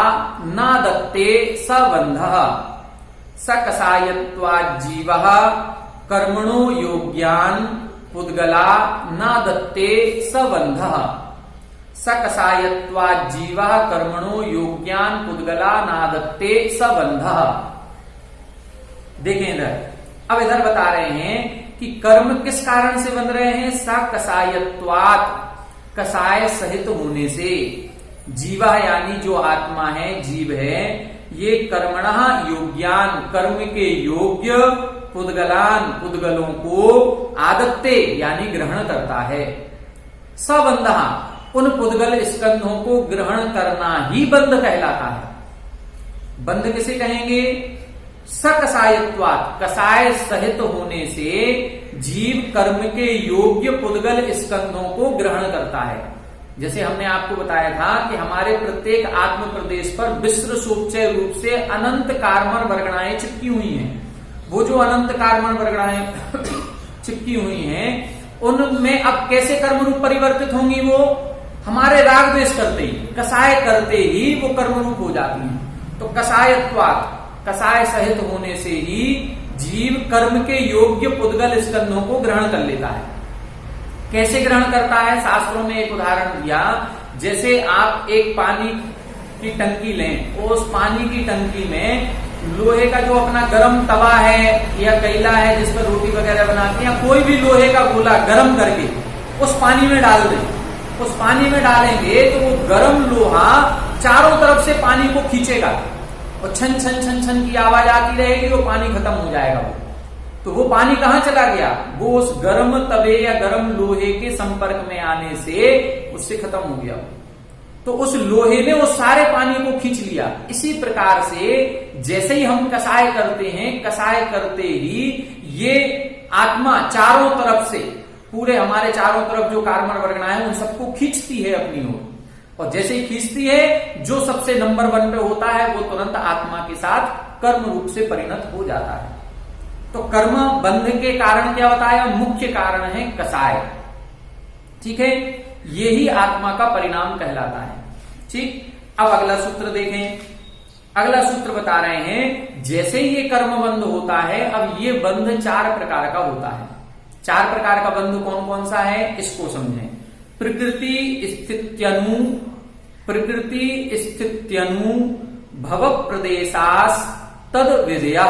न दत्ते स बन्धः। सकसायत्वात् जीवः कर्मणो योग्यान् पुद्गला न दत्ते स बन्धः। सकसायत्वात् जीवः कर्मणो योग्यान् पुद्गला न दत्ते स बन्धः। देखें इधर, अब इधर बता रहे हैं कि कर्म किस कारण से बन रहे हैं। सकसायत्वात्, कसाय सहित होने से, जीवा यानी जो आत्मा है, जीव है, ये कर्मणः योग्यान, कर्म के योग्य, पुद्गलान, पुद्गलों को, आदत्ते यानी ग्रहण करता है, सबंधः उन पुद्गल स्कंधों को ग्रहण करना ही बंध कहलाता है। बंध किसे कहेंगे। सकसायत्वात्, कसाय सहित होने से जीव कर्म के योग्य पुद्गल स्कंधों को ग्रहण करता है। जैसे हमने आपको बताया था कि हमारे प्रत्येक आत्म प्रदेश पर विश्व सोपचय रूप से अनंत कार्मण वर्गणाएं चिपकी हुई हैं। वो जो अनंत कार्मण वर्गणाएं चिपकी हुई हैं, उनमें अब कैसे कर्म रूप परिवर्तित होंगी। वो हमारे राग द्वेष करते ही, कसाय करते ही वो कर्म रूप हो जाती हैं। तो कसायत्वात्, कसाय सहित होने से ही जीव कर्म के योग्य पुद्गल स्कंधों को ग्रहण कर लेता है। कैसे ग्रहण करता है, शास्त्रों में एक उदाहरण दिया। जैसे आप एक पानी की टंकी लें, उस पानी की टंकी में लोहे का जो अपना गर्म तवा है या कैला है जिस पर रोटी वगैरह बनाते हैं, कोई भी लोहे का गोला गर्म करके उस पानी में डाल दें। उस पानी में डालेंगे तो वो गर्म लोहा चारों तरफ से पानी को खींचेगा और छन छन छन छन की आवाज आती रहेगी, वो पानी खत्म हो जाएगा। तो वो पानी कहां चला गया, वो उस गर्म तवे या गर्म लोहे के संपर्क में आने से उससे खत्म हो गया। तो उस लोहे ने उस सारे पानी को खींच लिया। इसी प्रकार से जैसे ही हम कसाय करते हैं, कसाय करते ही ये आत्मा चारों तरफ से, पूरे हमारे चारों तरफ जो कार्मण वर्गणाएं हैं उन सबको खींचती है अपनी ओर। और जैसे ही खींचती है, जो सबसे नंबर 1 पे होता है वो तुरंत आत्मा के साथ कर्म रूप से परिणत हो जाता है। तो कर्म बंध के कारण क्या बताया, मुख्य कारण है कसाय। ठीक है, यही आत्मा का परिणाम कहलाता है। ठीक, अब अगला सूत्र देखें। अगला सूत्र बता रहे हैं, जैसे ही ये कर्म बंध होता है, अब ये बंध 4 प्रकार का होता है। 4 प्रकार का बंध कौन कौन सा है, इसको समझें। प्रकृति स्थित्यनु, प्रकृति स्थित्यनु भव प्रदेशास तद विधेया।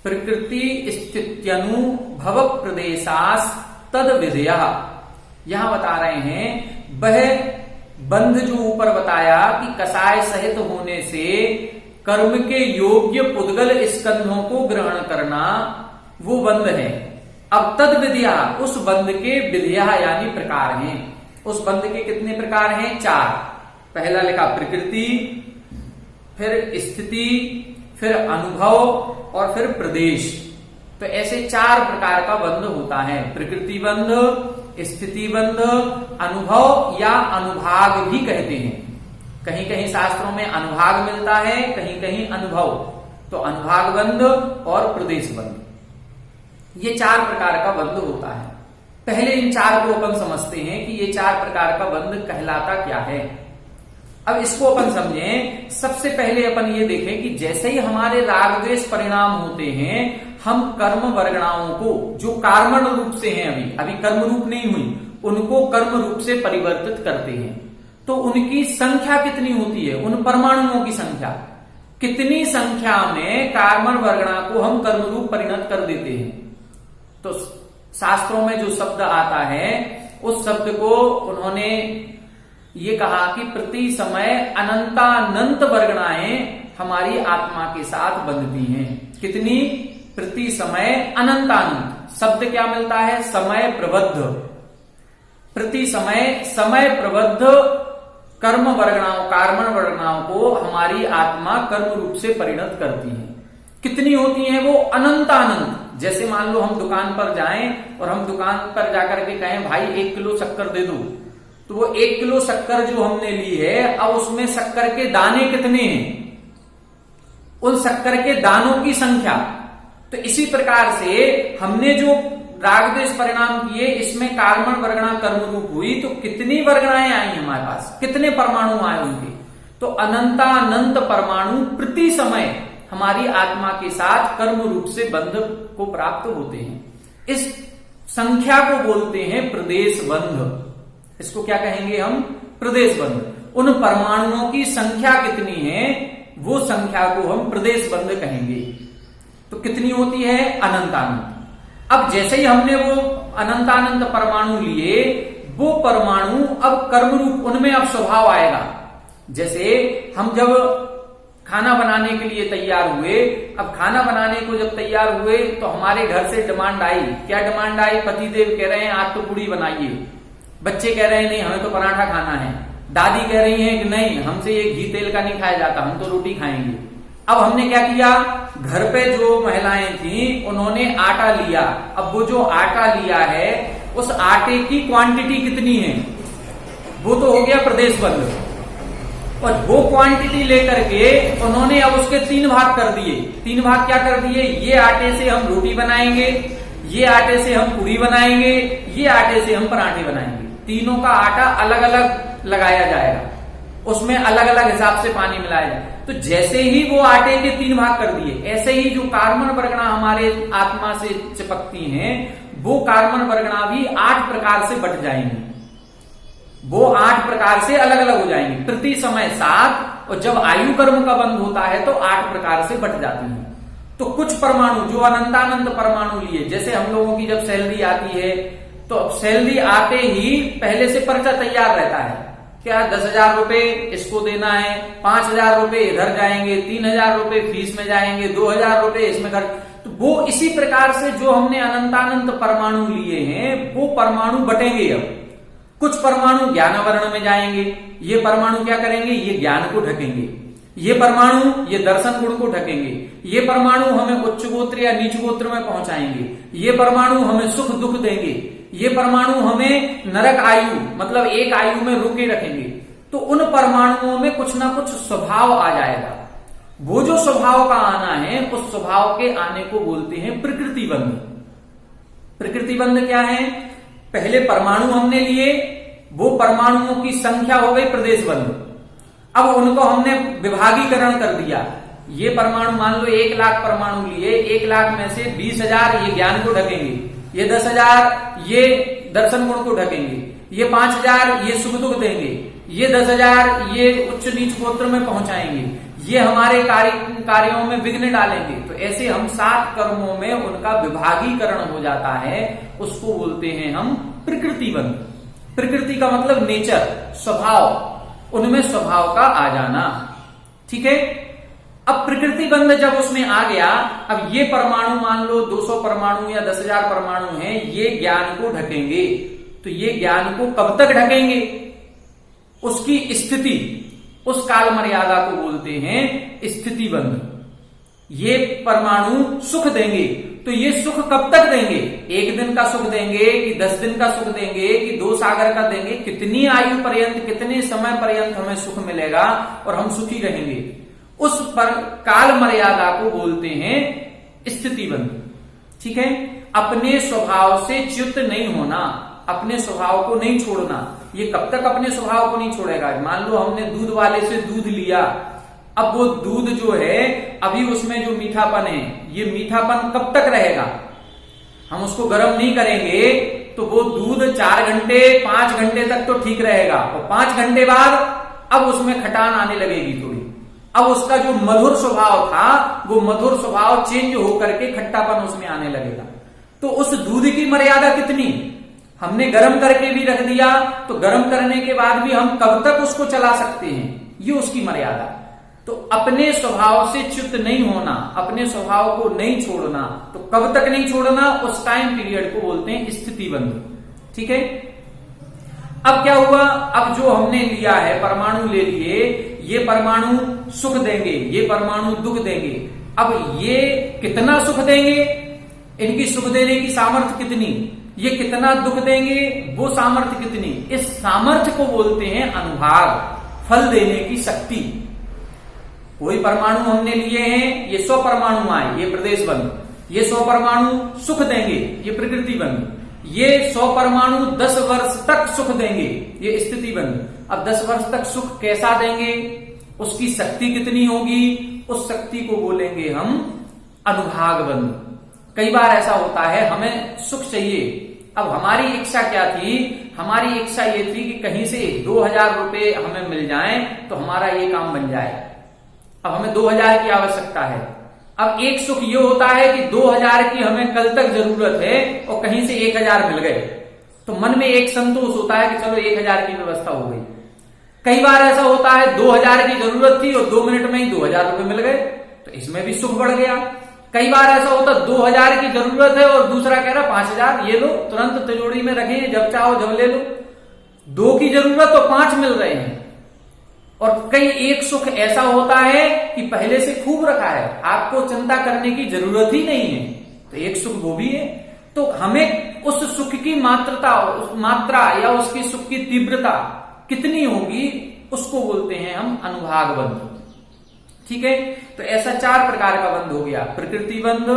प्रकृति स्थित्यनु भव प्रदेशास तद विधेया। यहां बता रहे हैं वह बंध जो ऊपर बताया कि कसाय सहित होने से कर्म के योग्य पुद्गल स्कंधों को ग्रहण करना, वो बंध है। अब तद विधिया, उस बंध के विधिया यानी प्रकार हैं। उस बंध के कितने प्रकार हैं, 4। पहला लिखा प्रकृति, फिर स्थिति, फिर अनुभव और फिर प्रदेश। तो ऐसे 4 प्रकार का बंध होता है। प्रकृति बंध, स्थिति बंध, अनुभव या अनुभाग भी कहते हैं। कहीं कहीं शास्त्रों में अनुभाग मिलता है, कहीं कहीं अनुभव। तो अनुभाग बंध और प्रदेश बंध, ये 4 प्रकार का बंध होता है। पहले इन 4 को अपन समझते हैं कि ये 4 प्रकार का बंध कहलाता क्या है। अब इसको अपन समझें। सबसे पहले अपन ये देखें कि जैसे ही हमारे राग द्वेष परिणाम होते हैं, हम कर्म वर्गणाओं को, जो कार्मण रूप से हैं, अभी कर्म रूप नहीं हुई, उनको कर्म रूप से परिवर्तित करते हैं। तो उनकी संख्या कितनी होती है, उन परमाणुओं की संख्या, कितनी संख्या में कार्मण वर्गणा को हम कर्म रूप परिणत कर देते हैं। तो शास्त्रों में जो शब्द आता है, उस शब्द को उन्होंने ये कहा कि प्रति समय अनंतानंत वर्गणाएं हमारी आत्मा के साथ बंधती हैं। कितनी, प्रति समय अनंतानंत। शब्द क्या मिलता है, समय प्रबद्ध। प्रति समय, समय प्रबद्ध कर्म वर्गणाओं, कार्मण वर्गणाओं को हमारी आत्मा कर्म रूप से परिणत करती है। कितनी होती है वो? अनंत अनंत। जैसे मान लो हम दुकान पर जाएं और हम दुकान पर जाकर के कहें भाई 1 किलो शक्कर दे दो, तो वो 1 किलो शक्कर जो हमने ली है, अब उसमें शक्कर के दाने कितने हैं, उन शक्कर के दानों की संख्या। तो इसी प्रकार से हमने जो राग द्वेष परिणाम किए, इसमें कार्मण वर्गणा कर्म रूप हुई, तो कितनी वर्गणाएं आई हमारे पास, कितने परमाणु आए उनके? तो अनंतानंत परमाणु प्रति समय हमारी आत्मा के साथ कर्म रूप से बंध को प्राप्त होते हैं। इस संख्या को बोलते हैं प्रदेश बंध। इसको क्या कहेंगे हम? प्रदेश बंध। उन परमाणुओं की संख्या कितनी है, वो संख्या को हम प्रदेश बंध कहेंगे। तो कितनी होती है? अनंतानंत। अब जैसे ही हमने वो अनंतानंत परमाणु लिए, वो परमाणु अब कर्म रूप, उनमें अब स्वभाव आएगा। जैसे हम जब खाना बनाने के लिए तैयार हुए, अब खाना बनाने को जब तैयार हुए तो हमारे घर से डिमांड आई। क्या डिमांड आई? पतिदेव कह रहे हैं आज तो पूड़ी बनाइए, बच्चे कह रहे हैं नहीं हमें तो पराठा खाना है, दादी कह रही है कि नहीं हमसे ये घी तेल का नहीं खाया जाता, हम तो रोटी खाएंगे। अब हमने क्या किया? घर पे जो महिलाएं थी उन्होंने आटा लिया। अब वो जो आटा लिया है, उस आटे की क्वांटिटी कितनी है, वो तो हो गया प्रदेश बंध। और वो क्वांटिटी लेकर के उन्होंने अब उसके 3 भाग कर दिए। 3 भाग क्या कर दिए? ये आटे से हम रोटी बनाएंगे, ये आटे से हम पूरी बनाएंगे, ये आटे से हम पराठे बनाएंगे। तीनों का आटा अलग अलग लगाया जाएगा, उसमें अलग अलग हिसाब से पानी मिलाया जाए। तो जैसे ही वो आटे के 3 भाग कर दिए, ऐसे ही जो कार्बन वर्गणा हमारे आत्मा से चिपकती हैं, वो कार्बन वर्गणा भी 8 प्रकार से बट जाएंगी। वो 8 प्रकार से अलग अलग हो जाएंगी, प्रति समय 7, और जब आयु कर्म का बंध होता है तो 8 प्रकार से बट जाती हैं। तो कुछ परमाणु जो अनंतानंत परमाणु लिए, जैसे हम लोगों की जब सैलरी आती है, तो अब सैलरी आते ही पहले से पर्चा तैयार रहता है। क्या 10,000 रुपए इसको देना है, 5,000 रुपए इधर जाएंगे, 3,000 रुपए फीस में जाएंगे, 2,000 रुपए इसमें खर्च। तो वो इसी प्रकार से जो हमने अनंतानंत परमाणु लिए हैं, वो परमाणु बटेंगे। अब कुछ परमाणु ज्ञानावरण में जाएंगे, ये परमाणु क्या करेंगे? ये ज्ञान को ढकेंगे। ये परमाणु ये दर्शन गुण को ढकेंगे। ये परमाणु हमें उच्च गोत्र या नीच गोत्र में पहुंचाएंगे। ये परमाणु हमें सुख दुख देंगे। ये परमाणु हमें नरक आयु, मतलब एक आयु में रोके रखेंगे। तो उन परमाणुओं में कुछ ना कुछ स्वभाव आ जाएगा। वो जो स्वभाव का आना है, उस स्वभाव के आने को बोलते हैं प्रकृति बंध। प्रकृति बंध क्या है? पहले परमाणु हमने लिए, वो परमाणुओं की संख्या हो गई प्रदेश बंध। अब उनको हमने विभागीकरण कर दिया। ये परमाणु मान लो 1 लाख परमाणु लिए, 1 लाख में से 20,000 ये ज्ञान को ढकेंगे, ये 10,000 ये दर्शन गुण को ढकेंगे, ये 5,000 ये सुख दुख देंगे, ये 10,000 ये उच्च नीच गोत्र में पहुंचाएंगे, ये हमारे कार्यों में विघ्न डालेंगे। तो ऐसे हम 7 कर्मों में उनका विभागीकरण हो जाता है, उसको बोलते हैं हम प्रकृति बंध। प्रकृति का मतलब नेचर, स्वभाव, उनमें स्वभाव का आ जाना। ठीक है। अब प्रकृति बंध जब उसमें आ गया, अब ये परमाणु मान लो 200 परमाणु या 10,000 परमाणु हैं, ये ज्ञान को ढकेंगे। तो ये ज्ञान को कब तक ढकेंगे? उसकी स्थिति, उस काल मर्यादा को बोलते हैं स्थिति बंध। ये परमाणु सुख देंगे, तो ये सुख कब तक देंगे? 1 दिन का सुख देंगे कि 10 दिन का सुख देंगे कि 2 सागर का देंगे? कितनी आयु पर्यंत, कितने समय पर्यंत हमें सुख मिलेगा और हम सुखी रहेंगे, उस पर काल मर्यादा को बोलते हैं स्थिति बंध। ठीक है। अपने स्वभाव से च्युत नहीं होना, अपने स्वभाव को नहीं छोड़ना। ये कब तक अपने स्वभाव को नहीं छोड़ेगा? मान लो हमने दूध वाले से दूध लिया, अब वो दूध जो है अभी उसमें जो मीठापन है, ये मीठापन कब तक रहेगा? हम उसको गर्म नहीं करेंगे तो वो दूध 4 घंटे 5 घंटे तक तो ठीक रहेगा, और 5 घंटे बाद अब उसमें खटान आने लगेगी थोड़ी। अब उसका जो मधुर स्वभाव था, वो मधुर स्वभाव चेंज होकर के खट्टापन उसमें आने लगेगा। तो उस दूध की मर्यादा कितनी? हमने गर्म करके भी रख दिया, तो गर्म करने के बाद भी हम कब तक उसको चला सकते हैं, ये उसकी मर्यादा। तो अपने स्वभाव से च्युत नहीं होना, अपने स्वभाव को नहीं छोड़ना। तो कब तक नहीं छोड़ना? उस टाइम पीरियड को बोलते हैं स्थिति बंध। ठीक है। अब क्या हुआ, अब जो हमने लिया है परमाणु ले लिए, ये परमाणु सुख देंगे, ये परमाणु दुख देंगे। अब ये कितना सुख देंगे, इनकी सुख देने की सामर्थ्य कितनी, ये कितना दुख देंगे, वो सामर्थ्य कितनी, इस सामर्थ्य को बोलते हैं अनुभाग, फल देने की शक्ति। कोई परमाणु हमने लिए हैं, ये 100 परमाणु आए, ये प्रदेश बंधु, ये 100 परमाणु सुख देंगे, ये प्रकृति बंधु, ये 100 परमाणु 10 वर्ष तक सुख देंगे, ये स्थिति बंधु। अब 10 वर्ष तक सुख कैसा देंगे, उसकी शक्ति कितनी होगी, उस शक्ति को बोलेंगे हम अनुभाग बंधु। कई बार ऐसा होता है हमें सुख चाहिए, अब हमारी इच्छा क्या थी, हमारी इच्छा ये थी कि कहीं से 2000 रुपए हमें मिल जाएं तो हमारा ये काम बन जाए। अब हमें 2000 की आवश्यकता है। अब एक सुख ये होता है कि 2000 की हमें कल तक जरूरत है और कहीं से 1000 मिल गए, तो मन में एक संतोष होता है कि चलो 1000 की व्यवस्था हो गई। कई बार ऐसा होता है 2000 की जरूरत थी और 2 मिनट में ही 2000 रुपए मिल गए, तो इसमें भी सुख बढ़ गया। कई बार ऐसा होता 2000 की जरूरत है और दूसरा कह रहा 5000, ये लो तुरंत तिजोरी में रखें, जब चाहो जब ले लो। 2 की जरूरत तो 5 मिल रहे हैं। और कई एक सुख ऐसा होता है कि पहले से खूब रखा है, आपको चिंता करने की जरूरत ही नहीं है, तो एक सुख वो भी है। तो हमें उस सुख की मात्रा या उसकी सुख की तीव्रता कितनी होगी, उसको बोलते हैं हम अनुभाग बंध। ठीक है, तो ऐसा 4 प्रकार का बंध हो गया, प्रकृति बंध,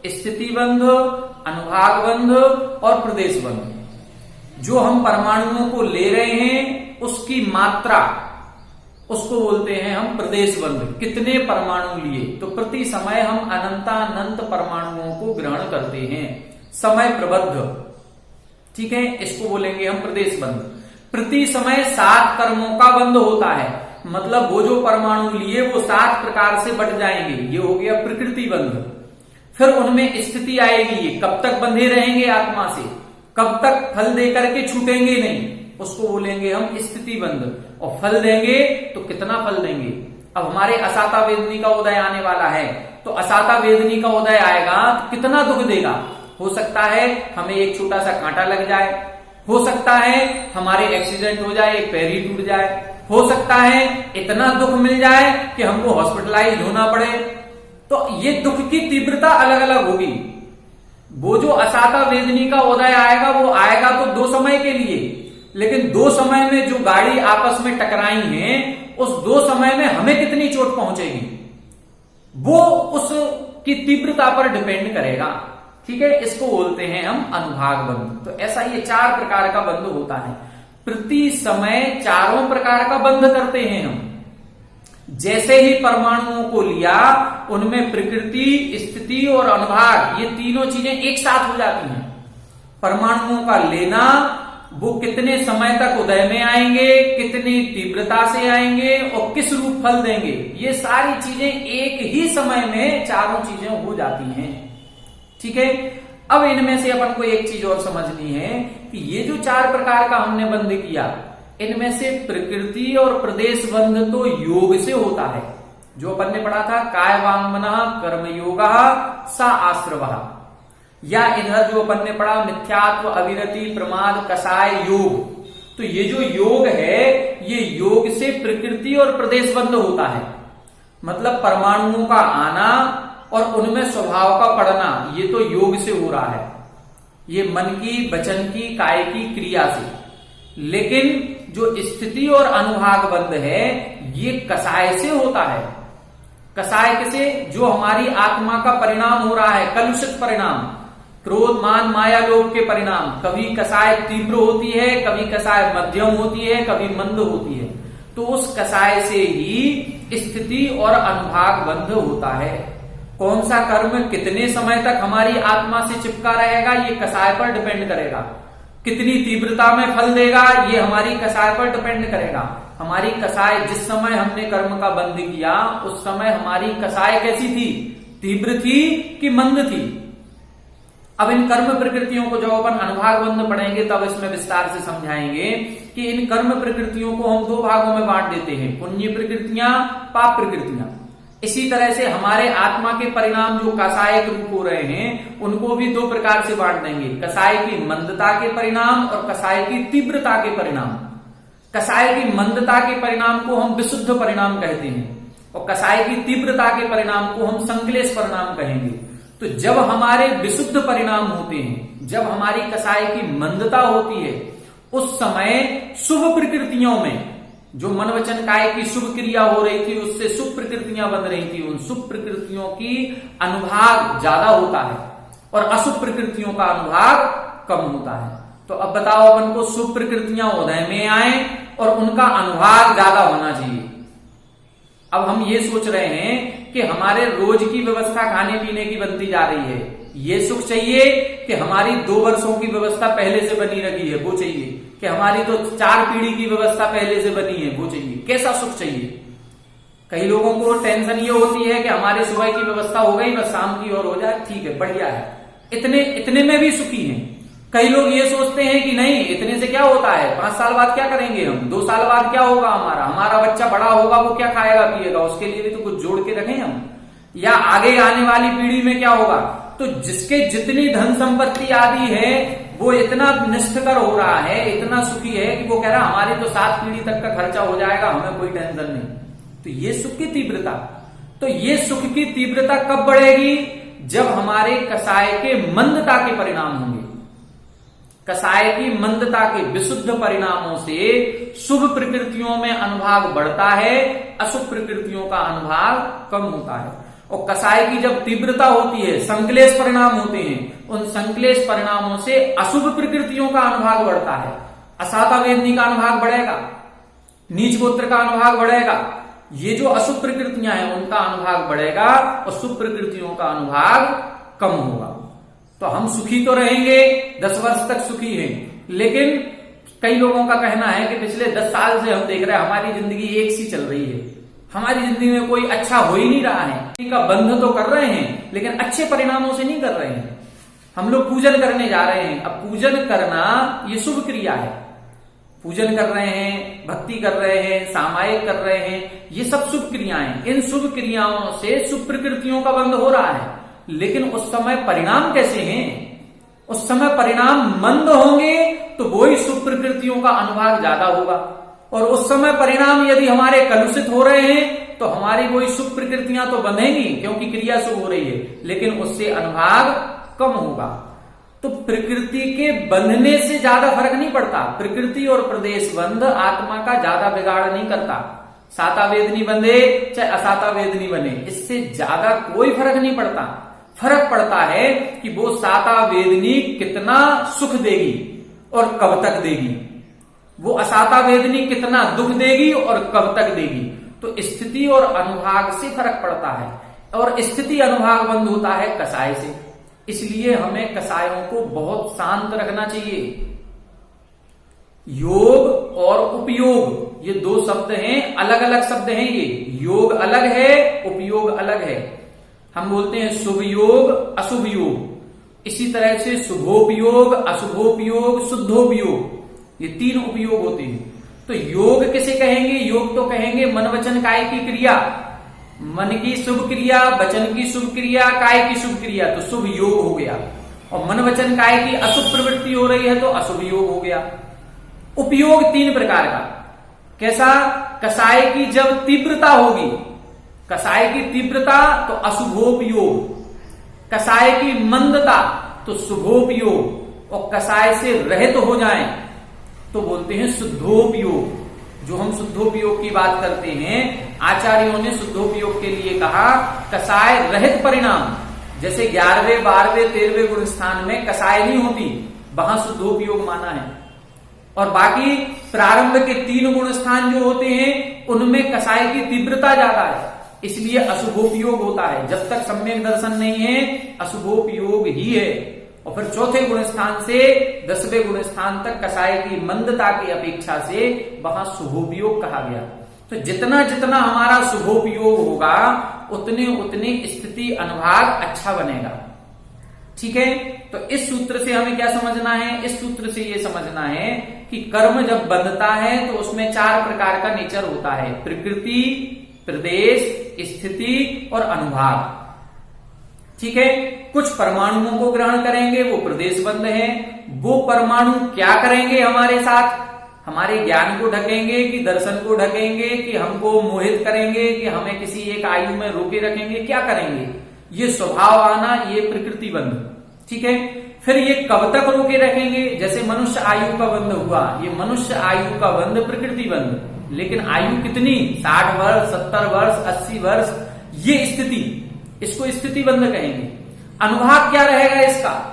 स्थिति बंध, अनुभाग बंध और प्रदेश बंध। जो हम परमाणुओं को ले रहे हैं उसकी मात्रा, उसको बोलते हैं हम प्रदेश बंध। कितने परमाणु लिए, तो प्रति समय हम अनंतानंत परमाणुओं को ग्रहण करते हैं, समय प्रबद्ध। ठीक है, इसको बोलेंगे हम प्रदेश बंध। प्रति समय 7 कर्मों का बंध होता है, मतलब वो जो परमाणु लिए वो 7 प्रकार से बट जाएंगे, ये हो गया प्रकृति बंध। फिर उनमें स्थिति आएगी, ये कब तक बंधे रहेंगे आत्मा से, कब तक फल दे करके छूटेंगे नहीं, उसको बोलेंगे हम स्थिति बंध। और फल देंगे तो कितना फल देंगे। अब हमारे असाता वेदनी का उदय आने वाला है, तो असाता वेदनी का उदय आएगा तो कितना दुख देगा। हो सकता है हमें एक छोटा सा कांटा लग जाए, हो सकता है हमारे एक्सीडेंट हो जाए, एक पैर ही टूट जाए, हो सकता है इतना दुख मिल जाए कि हमको हॉस्पिटलाइज होना पड़े। तो ये दुख की तीव्रता अलग अलग होगी। वो जो असाता वेदनी का उदय आएगा वो आएगा तो 2 समय के लिए, लेकिन 2 समय में जो गाड़ी आपस में टकराई हैं, उस 2 समय में हमें कितनी चोट पहुंचेगी वो उसकी तीव्रता पर डिपेंड करेगा। ठीक है, इसको बोलते हैं हम अनुभाग बंध। तो ऐसा ये 4 प्रकार का बंध होता है। प्रति समय 4 प्रकार का बंध करते हैं हम। जैसे ही परमाणुओं को लिया, उनमें प्रकृति, स्थिति और अनुभाग, ये तीनों चीजें एक साथ हो जाती हैं। परमाणुओं का लेना, वो कितने समय तक उदय में आएंगे, कितनी तीव्रता से आएंगे और किस रूप फल देंगे, ये सारी चीजें एक ही समय में 4 चीजें हो जाती हैं। ठीक है, अब इनमें से अपन को एक चीज और समझनी है कि ये जो 4 प्रकार का हमने बंध किया, इनमें से प्रकृति और प्रदेश बंध तो योग से होता है। जो अपन ने पढ़ा था काय वांग मनः कर्म योगा सा आश्रवः, या इधर जो अपन ने पढ़ा मिथ्यात्व, अविरति, प्रमाद, कसाय, योग। तो ये जो योग है, ये योग से प्रकृति और प्रदेश बंध होता है। मतलब परमाणुओं का आना और उनमें स्वभाव का पड़ना, ये तो योग से हो रहा है, ये मन की, वचन की, काय की क्रिया से। लेकिन जो स्थिति और अनुभाग बंध है, ये कसाय से होता है। कसाय किसे, जो हमारी आत्मा का परिणाम हो रहा है, कलुषित परिणाम, क्रोध, मान, माया, लोभ के परिणाम। कभी कसाय तीव्र होती है, कभी कसाय मध्यम होती है, कभी मंद होती है। तो उस कसाय से ही स्थिति और अनुभाग बंध होता है। कौन सा कर्म कितने समय तक हमारी आत्मा से चिपका रहेगा, ये कसाय पर डिपेंड करेगा। कितनी तीव्रता में फल देगा, ये हमारी कसाय पर डिपेंड करेगा। हमारी कसाय, जिस समय हमने कर्म का बंध किया, उस समय हमारी कसाय कैसी थी, तीव्र थी कि मंद थी। अब इन कर्म प्रकृतियों को जब अपन अनुभाग बंध पढ़ेंगे तब इसमें विस्तार से समझाएंगे कि इन कर्म प्रकृतियों को हम 2 भागों में बांट देते हैं, पुण्य प्रकृतियां, पाप प्रकृतियां। इसी तरह से हमारे आत्मा के परिणाम जो कसायक रूप हो रहे हैं उनको भी दो प्रकार से बांट देंगे, कसाय की मंदता के परिणाम और कसाय की तीव्रता के परिणाम। कसाय की मंदता के परिणाम को हम विशुद्ध परिणाम कहते हैं और कसाय की तीव्रता के परिणाम को हम संक्लेश परिणाम कहेंगे। तो जब हमारे विशुद्ध परिणाम होते हैं, जब हमारी कसाय की मंदता होती है, उस समय शुभ प्रकृतियों में जो मन वचन काय की शुभ क्रिया हो रही थी उससे शुभ प्रकृतियां बन रही थी, उन शुभ प्रकृतियों की अनुभाग ज्यादा होता है और अशुभ प्रकृतियों का अनुभाग कम होता है। तो अब बताओ अपन को शुभ प्रकृतियां उदय में आए और उनका अनुभाग ज्यादा होना चाहिए। अब हम ये सोच रहे हैं कि हमारे रोज की व्यवस्था खाने पीने की बनती जा रही है, ये सुख चाहिए कि हमारी 2 वर्षों की व्यवस्था पहले से बनी रखी है वो चाहिए, कि हमारी तो 4 पीढ़ी की व्यवस्था पहले से बनी है वो चाहिए, कैसा सुख चाहिए। कई लोगों को टेंशन ये होती है कि हमारे सुबह की व्यवस्था हो गई बस शाम की और हो जाए, ठीक है बढ़िया है, इतने में भी सुखी हैं। कई लोग ये सोचते हैं कि नहीं इतने से क्या होता है, 5 साल बाद क्या करेंगे हम, 2 साल बाद क्या होगा, हमारा बच्चा बड़ा होगा वो क्या खाएगा पिएगा, उसके लिए भी तो कुछ जोड़ के रखें हम, या आगे आने वाली पीढ़ी में क्या होगा। तो जिसके जितनी धन संपत्ति आदि है वो इतना निष्ठकर हो रहा है, इतना सुखी है कि वो कह रहा है हमारी तो 7 पीढ़ी तक का खर्चा हो जाएगा, हमें कोई टेंशन नहीं। तो ये सुख की तीव्रता, तो ये सुख की तीव्रता कब बढ़ेगी, जब हमारे कसाय के मंदता के परिणाम होंगे। कसाय की मंदता के विशुद्ध परिणामों से शुभ प्रकृतियों में अनुभाग बढ़ता है, अशुभ प्रकृतियों का अनुभाग कम होता है। और कसाय की जब तीव्रता होती है, संक्लेश परिणाम होते हैं, उन संक्लेश परिणामों से अशुभ प्रकृतियों का अनुभाग बढ़ता है। असाता वेदनी का अनुभाग बढ़ेगा, नीच गोत्र का अनुभाग बढ़ेगा, ये जो अशुभ प्रकृतियां हैं उनका अनुभाग बढ़ेगा और शुभ प्रकृतियों का अनुभाग कम होगा। तो हम सुखी तो रहेंगे, 10 वर्ष तक सुखी हैं, लेकिन कई लोगों का कहना है कि पिछले 10 साल से हम देख रहे हैं हमारी जिंदगी एक सी चल रही है, हमारी जिंदगी में कोई अच्छा हो ही नहीं रहा है, का बंध तो कर रहे हैं लेकिन अच्छे परिणामों से नहीं कर रहे हैं। हम लोग पूजन करने जा रहे हैं, अब पूजन करना ये शुभ क्रिया है, पूजन कर रहे हैं, भक्ति कर रहे हैं, सामायिक कर रहे हैं, ये सब शुभ क्रियाएं। इन शुभ क्रियाओं से शुभ प्रकृतियों का बंध हो रहा है, लेकिन उस समय परिणाम कैसे हैं, उस समय परिणाम मंद होंगे तो वही शुभ प्रकृतियों का अनुभाग ज्यादा होगा, और उस समय परिणाम यदि हमारे कलुषित हो रहे हैं तो हमारी वही शुभ प्रकृतियां तो बंधेंगी क्योंकि क्रिया शुभ हो रही है, लेकिन उससे अनुभाग कम होगा। तो प्रकृति के बंधने से ज्यादा फर्क नहीं पड़ता, प्रकृति और प्रदेश बंध आत्मा का ज्यादा बिगाड़ नहीं करता। साता वेदनी बंधे चाहे असाता वेदनी बने, इससे ज्यादा कोई फर्क नहीं पड़ता। फर्क पड़ता है कि वो साता वेदनी कितना सुख देगी और कब तक देगी, वो असाता वेदनी कितना दुख देगी और कब तक देगी। तो स्थिति और अनुभाग से फर्क पड़ता है, और स्थिति अनुभाग बंद होता है कसाय से। इसलिए हमें कसायों को बहुत शांत रखना चाहिए। योग और उपयोग ये 2 शब्द हैं, अलग अलग शब्द हैं। ये योग अलग है, उपयोग अलग है। हम बोलते हैं शुभ योग, अशुभ योग, इसी तरह से शुभोपयोग, अशुभोपयोग, शुद्धोपयोग, ये 3 उपयोग होते हैं। तो योग किसे कहेंगे, योग तो कहेंगे मन वचन काय की क्रिया, मन की शुभ क्रिया, वचन की शुभ क्रिया, काय की शुभ क्रिया, तो शुभ योग हो गया। और मन वचन काय की अशुभ प्रवृत्ति हो रही है तो अशुभ योग हो गया। उपयोग 3 प्रकार का, कैसा, कसाय की जब तीव्रता होगी, कसाय की तीव्रता तो अशुभोपयोग, कसाय की मंदता तो शुभोपयोग, और कसाय से रहित हो जाए तो बोलते हैं शुद्धोपयोग। जो हम शुद्धोपयोग की बात करते हैं, आचार्यों ने शुद्धोपयोग के लिए कहा कसाय रहित परिणाम, जैसे 11वें 12वें 13वें गुण स्थान में कसाय नहीं होती, वहां शुद्धोपयोग माना है। और बाकी प्रारंभ के 3 गुण स्थान जो होते हैं उनमें कसाय की तीव्रता ज्यादा है, इसलिए अशुभोपयोग होता है। जब तक सम्यक दर्शन नहीं है अशुभोपयोग ही है। और फिर 4थे गुण स्थान से 10वें गुण स्थान तक कसाय की मंदता की अपेक्षा से वहां शुभोपयोग कहा गया। तो जितना जितना हमारा शुभोपयोग होगा उतने उतने स्थिति अनुभाग अच्छा बनेगा। ठीक है, तो इस सूत्र से हमें क्या समझना है, इस सूत्र से ये समझना है कि कर्म जब बंधता है तो उसमें 4 प्रकार का नेचर होता है, प्रकृति, प्रदेश, स्थिति और अनुभाग। ठीक है, कुछ परमाणुओं को ग्रहण करेंगे, वो प्रदेश बंद है। वो परमाणु क्या करेंगे हमारे साथ? हमारे ज्ञान को ढकेंगे कि दर्शन को ढकेंगे कि हमको मोहित करेंगे कि हमें किसी एक आयु में रोके रखेंगे, क्या करेंगे? ये स्वभाव आना, ये प्रकृति बंध। ठीक है, फिर ये कब तक रोके रखेंगे? जैसे मनुष्य आयु का बंध हुआ, ये मनुष्य आयु का बंध प्रकृति बंध। लेकिन आयु कितनी? 60 वर्ष, 70 वर्ष, 80 वर्ष, ये स्थिति, इसको स्थिति बंध कहेंगे। अनुभाग क्या रहेगा इसका?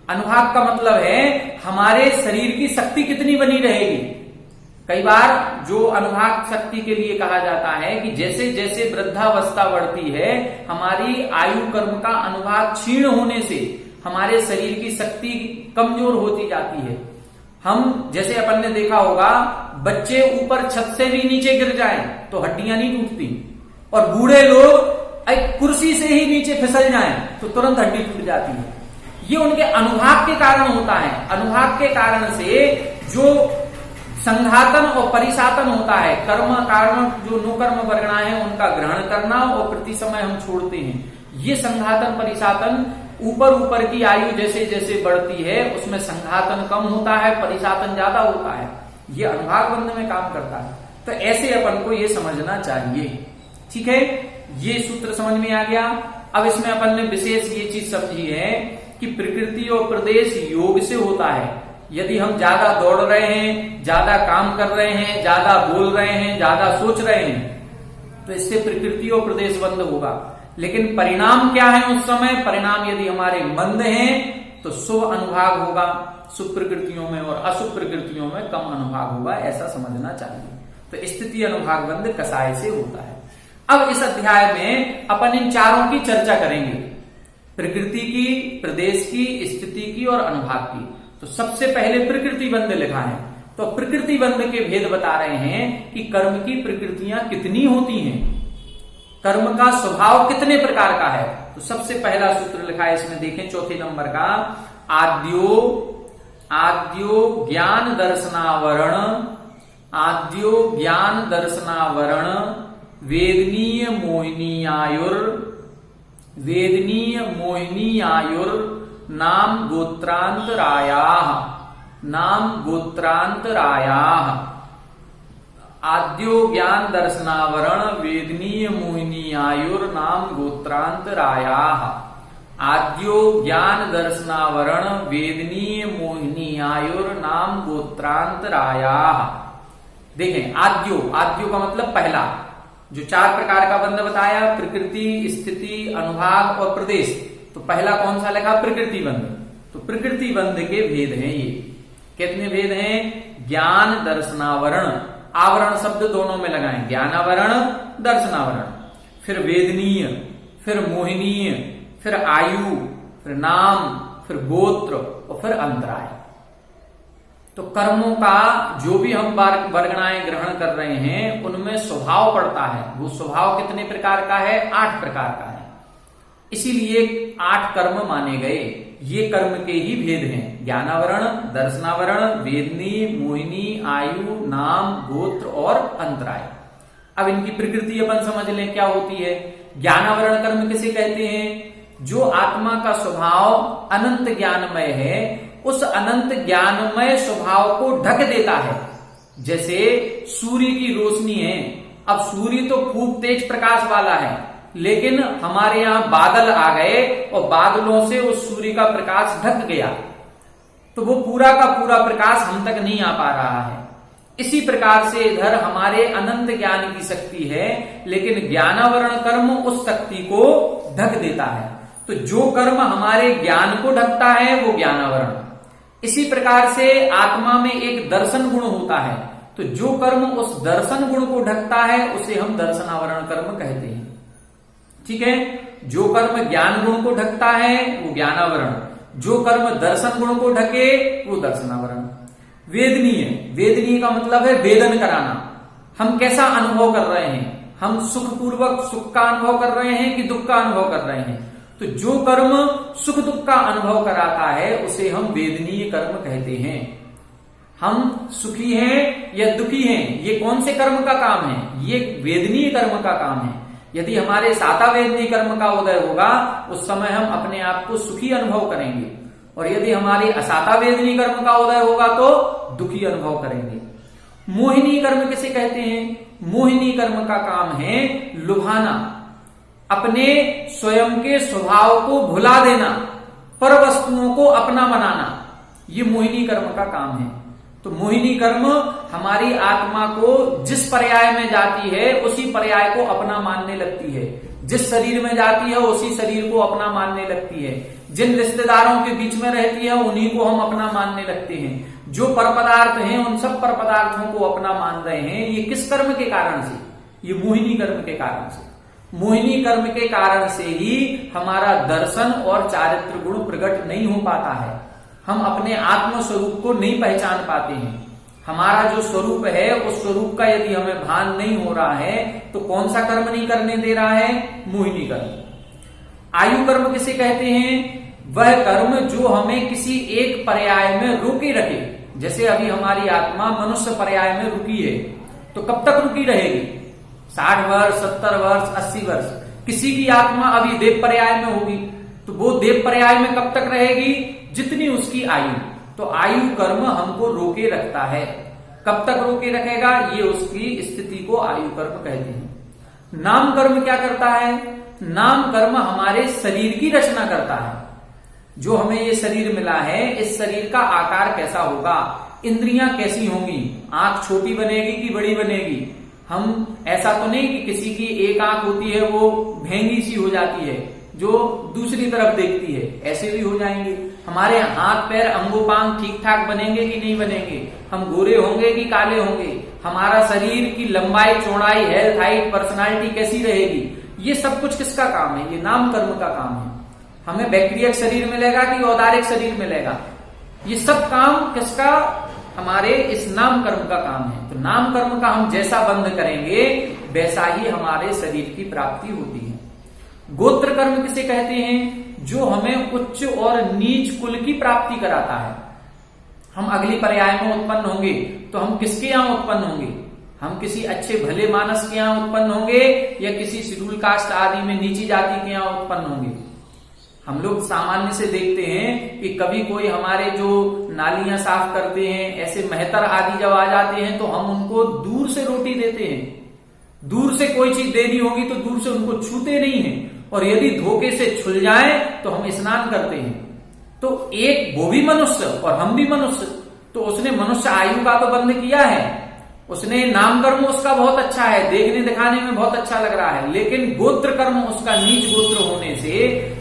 अनुभाग का मतलब है हमारे शरीर की शक्ति कितनी बनी रहेगी। कई बार जो अनुभाग शक्ति के लिए कहा जाता है कि जैसे जैसे वृद्धावस्था बढ़ती है, हमारी आयु कर्म का अनुभाग क्षीण होने से हमारे शरीर की शक्ति कमजोर होती जाती है। हम जैसे अपन ने देखा होगा, बच्चे ऊपर छत से भी नीचे गिर जाएं तो हड्डियां नहीं टूटती, और बूढ़े लोग एक कुर्सी से ही नीचे फिसल जाएं तो तुरंत हड्डी टूट जाती है। ये उनके अनुभाग के कारण होता है। अनुभाग के कारण से जो संघातन और परिसातन होता है, कर्म कारण जो नुकर्म वर्गणा है उनका ग्रहण करना और प्रति समय हम छोड़ते हैं, ये संघातन परिसातन ऊपर की आयु जैसे जैसे बढ़ती है उसमें संघातन कम होता है, परिसातन ज्यादा होता है। ये अनुभाग बंध में काम करता है। तो ऐसे अपन को ये समझना चाहिए। ठीक है, ये सूत्र समझ में आ गया। अब इसमें अपन ने विशेष ये चीज समझी है कि प्रकृति और प्रदेश योग से होता है। यदि हम ज्यादा दौड़ रहे हैं, ज्यादा काम कर रहे हैं, ज्यादा बोल रहे हैं, ज्यादा सोच रहे हैं, तो इससे प्रकृति और प्रदेश बंद होगा। लेकिन परिणाम क्या है उस समय? परिणाम यदि हमारे मंद हैं तो शुभ अनुभाग होगा शुभ प्रकृतियों में, और अशुभ प्रकृतियों में कम अनुभाग होगा, ऐसा समझना चाहिए। तो स्थिति अनुभाग बंद कसाय से होता है। अब इस अध्याय में अपन इन चारों की चर्चा करेंगे, प्रकृति की, प्रदेश की, स्थिति की और अनुभाग की। तो सबसे पहले प्रकृति बंध लिखा है, तो प्रकृति बंध के भेद बता रहे हैं कि कर्म की प्रकृतियां कितनी होती हैं, कर्म का स्वभाव कितने प्रकार का है। तो सबसे पहला सूत्र लिखा है इसमें, देखें चौथे नंबर का, आद्यो ज्ञान दर्शनावरण, आद्यो ज्ञान दर्शनावरण वेदनीय मोहिनी आयुर नाम गोत्रांतरायाः। आद्यो ज्ञान दर्शनावरण वेदनीय मोहिनी आयुर नाम गोत्रांतरायाः। आद्यो ज्ञान दर्शनावरण वेदनीय मोहिनी आयुर नाम गोत्रांतरायाः। देखें, आद्यो का मतलब पहला, जो 4 प्रकार का बंध बताया, प्रकृति, स्थिति, अनुभाग और प्रदेश। तो पहला कौन सा लगा? प्रकृति बंध। तो प्रकृति बंध के भेद हैं ये। कितने भेद हैं? ज्ञान दर्शनावरण, आवरण शब्द दोनों में लगाएं, ज्ञानावरण, दर्शनावरण, फिर वेदनीय, फिर मोहिनीय, फिर आयु, फिर नाम, फिर गोत्र और फिर अंतराय। तो कर्मों का जो भी हम वर्गणाएं ग्रहण कर रहे हैं उनमें स्वभाव पड़ता है। वो स्वभाव कितने प्रकार का है? 8 प्रकार का है। इसीलिए 8 कर्म माने गए। ये कर्म के ही भेद हैं, ज्ञानावरण, दर्शनावरण, वेदनी, मोहिनी, आयु, नाम, गोत्र और अंतराय। अब इनकी प्रकृति अपन समझ लें क्या होती है। ज्ञानावरण कर्म किसे कहते हैं? जो आत्मा का स्वभाव अनंत ज्ञानमय है, उस अनंत ज्ञानमय स्वभाव को ढक देता है। जैसे सूर्य की रोशनी है, अब सूर्य तो खूब तेज प्रकाश वाला है, लेकिन हमारे यहां बादल आ गए और बादलों से उस सूर्य का प्रकाश ढक गया, तो वो पूरा का पूरा प्रकाश हम तक नहीं आ पा रहा है। इसी प्रकार से इधर हमारे अनंत ज्ञान की शक्ति है, लेकिन ज्ञानावरण कर्म उस शक्ति को ढक देता है। तो जो कर्म हमारे ज्ञान को ढकता है वो ज्ञानावरण। इसी प्रकार से आत्मा में एक दर्शन गुण होता है, तो जो कर्म उस दर्शन गुण को ढकता है उसे हम दर्शनावरण कर्म कहते हैं। ठीक है, जो कर्म ज्ञान गुण को ढकता है वो ज्ञानावरण, जो कर्म दर्शन गुण को ढके वो दर्शनावरण। वेदनीय का मतलब है वेदन कराना। हम कैसा अनुभव कर रहे हैं? हम सुखपूर्वक सुख का अनुभव कर रहे हैं कि दुख का अनुभव कर रहे हैं? तो जो कर्म सुख दुख का अनुभव कराता है उसे हम वेदनीय कर्म कहते हैं। हम सुखी हैं या दुखी हैं, ये कौन से कर्म का काम है? ये वेदनीय कर्म का काम है। यदि हमारे साता वेदनीय कर्म का उदय होगा उस समय हम अपने आप को सुखी अनुभव करेंगे, और यदि हमारे असाता वेदनीय कर्म का उदय होगा तो दुखी अनुभव करेंगे। मोहिनी कर्म किसे कहते हैं? मोहिनी कर्म का काम है लुभाना, अपने स्वयं के स्वभाव को भुला देना, पर वस्तुओं को अपना बनाना, ये मोहिनी कर्म का काम है। तो मोहिनी कर्म हमारी आत्मा को जिस पर्याय में जाती है उसी पर्याय को अपना मानने लगती है, जिस शरीर में जाती है उसी शरीर को अपना मानने लगती है, जिन रिश्तेदारों के बीच में रहती है उन्हीं को हम अपना मानने लगते हैं, जो पर पदार्थ हैं उन सब पर पदार्थों को अपना मान रहे हैं। ये किस कर्म के कारण से? ये मोहिनी कर्म के कारण से। मोहिनी कर्म के कारण से ही हमारा दर्शन और चारित्र गुण प्रकट नहीं हो पाता है, हम अपने आत्म स्वरूप को नहीं पहचान पाते हैं। हमारा जो स्वरूप है उस स्वरूप का यदि हमें भान नहीं हो रहा है तो कौन सा कर्म नहीं करने दे रहा है? मोहिनी कर्म। आयु कर्म किसे कहते हैं? वह कर्म जो हमें किसी एक पर्याय में रोके रखे। जैसे अभी हमारी आत्मा मनुष्य पर्याय में रुकी है, तो कब तक रुकी रहेगी? 60 वर्ष, 70 वर्ष, 80 वर्ष। किसी की आत्मा अभी देव पर्याय में होगी, तो वो देव पर्याय में कब तक रहेगी? जितनी उसकी आयु। तो आयु कर्म हमको रोके रखता है। कब तक रोके रखेगा? ये उसकी स्थिति को आयु कर्म कहते हैं। नाम कर्म क्या करता है? नाम कर्म हमारे शरीर की रचना करता है। जो हमें ये शरीर मिला है, इस शरीर का आकार कैसा होगा, इंद्रियां कैसी होंगी, आंख छोटी बनेगी कि बड़ी बनेगी। हम ऐसा तो नहीं कि किसी की एक आंख होती है वो भेंगी सी हो जाती है जो दूसरी तरफ देखती है, ऐसे भी हो जाएंगे। हमारे हाथ पैर अंगोपांग ठीक ठाक बनेंगे कि नहीं बनेंगे, हम गोरे होंगे कि काले होंगे, हमारा शरीर की लंबाई चौड़ाई हेल्थ हाइट पर्सनालिटी कैसी रहेगी, ये सब कुछ किसका काम है? ये नाम कर्म का काम है। हमें बैक्टीरियल शरीर मिलेगा कि औदारिक शरीर मिलेगा, ये सब काम किसका? हमारे इस नाम कर्म का काम है। तो नाम कर्म का हम जैसा बंध करेंगे वैसा ही हमारे शरीर की प्राप्ति होती है। गोत्र कर्म किसे कहते हैं? जो हमें उच्च और नीच कुल की प्राप्ति कराता है। हम अगली पर्याय में उत्पन्न होंगे तो हम किसके यहाँ उत्पन्न होंगे? हम किसी अच्छे भले मानस के यहाँ उत्पन्न होंगे या किसी शेड्यूल कास्ट आदि में नीची जाति के यहाँ उत्पन्न होंगे? हम लोग सामान्य से देखते हैं कि कभी कोई हमारे जो नालियां साफ करते हैं, ऐसे मेहतर आदि जब आ जाते हैं तो हम उनको दूर से रोटी देते हैं। दूर से कोई चीज देनी होगी तो दूर से उनको छूते नहीं हैं, और यदि धोखे से छुल जाए तो हम स्नान करते हैं। तो एक वो भी मनुष्य और हम भी मनुष्य, तो उसने मनुष्य आयु का तो बंध किया है, उसने नाम कर्म उसका बहुत अच्छा है, देखने दिखाने में बहुत अच्छा लग रहा है, लेकिन गोत्र कर्म उसका नीच गोत्र होने से,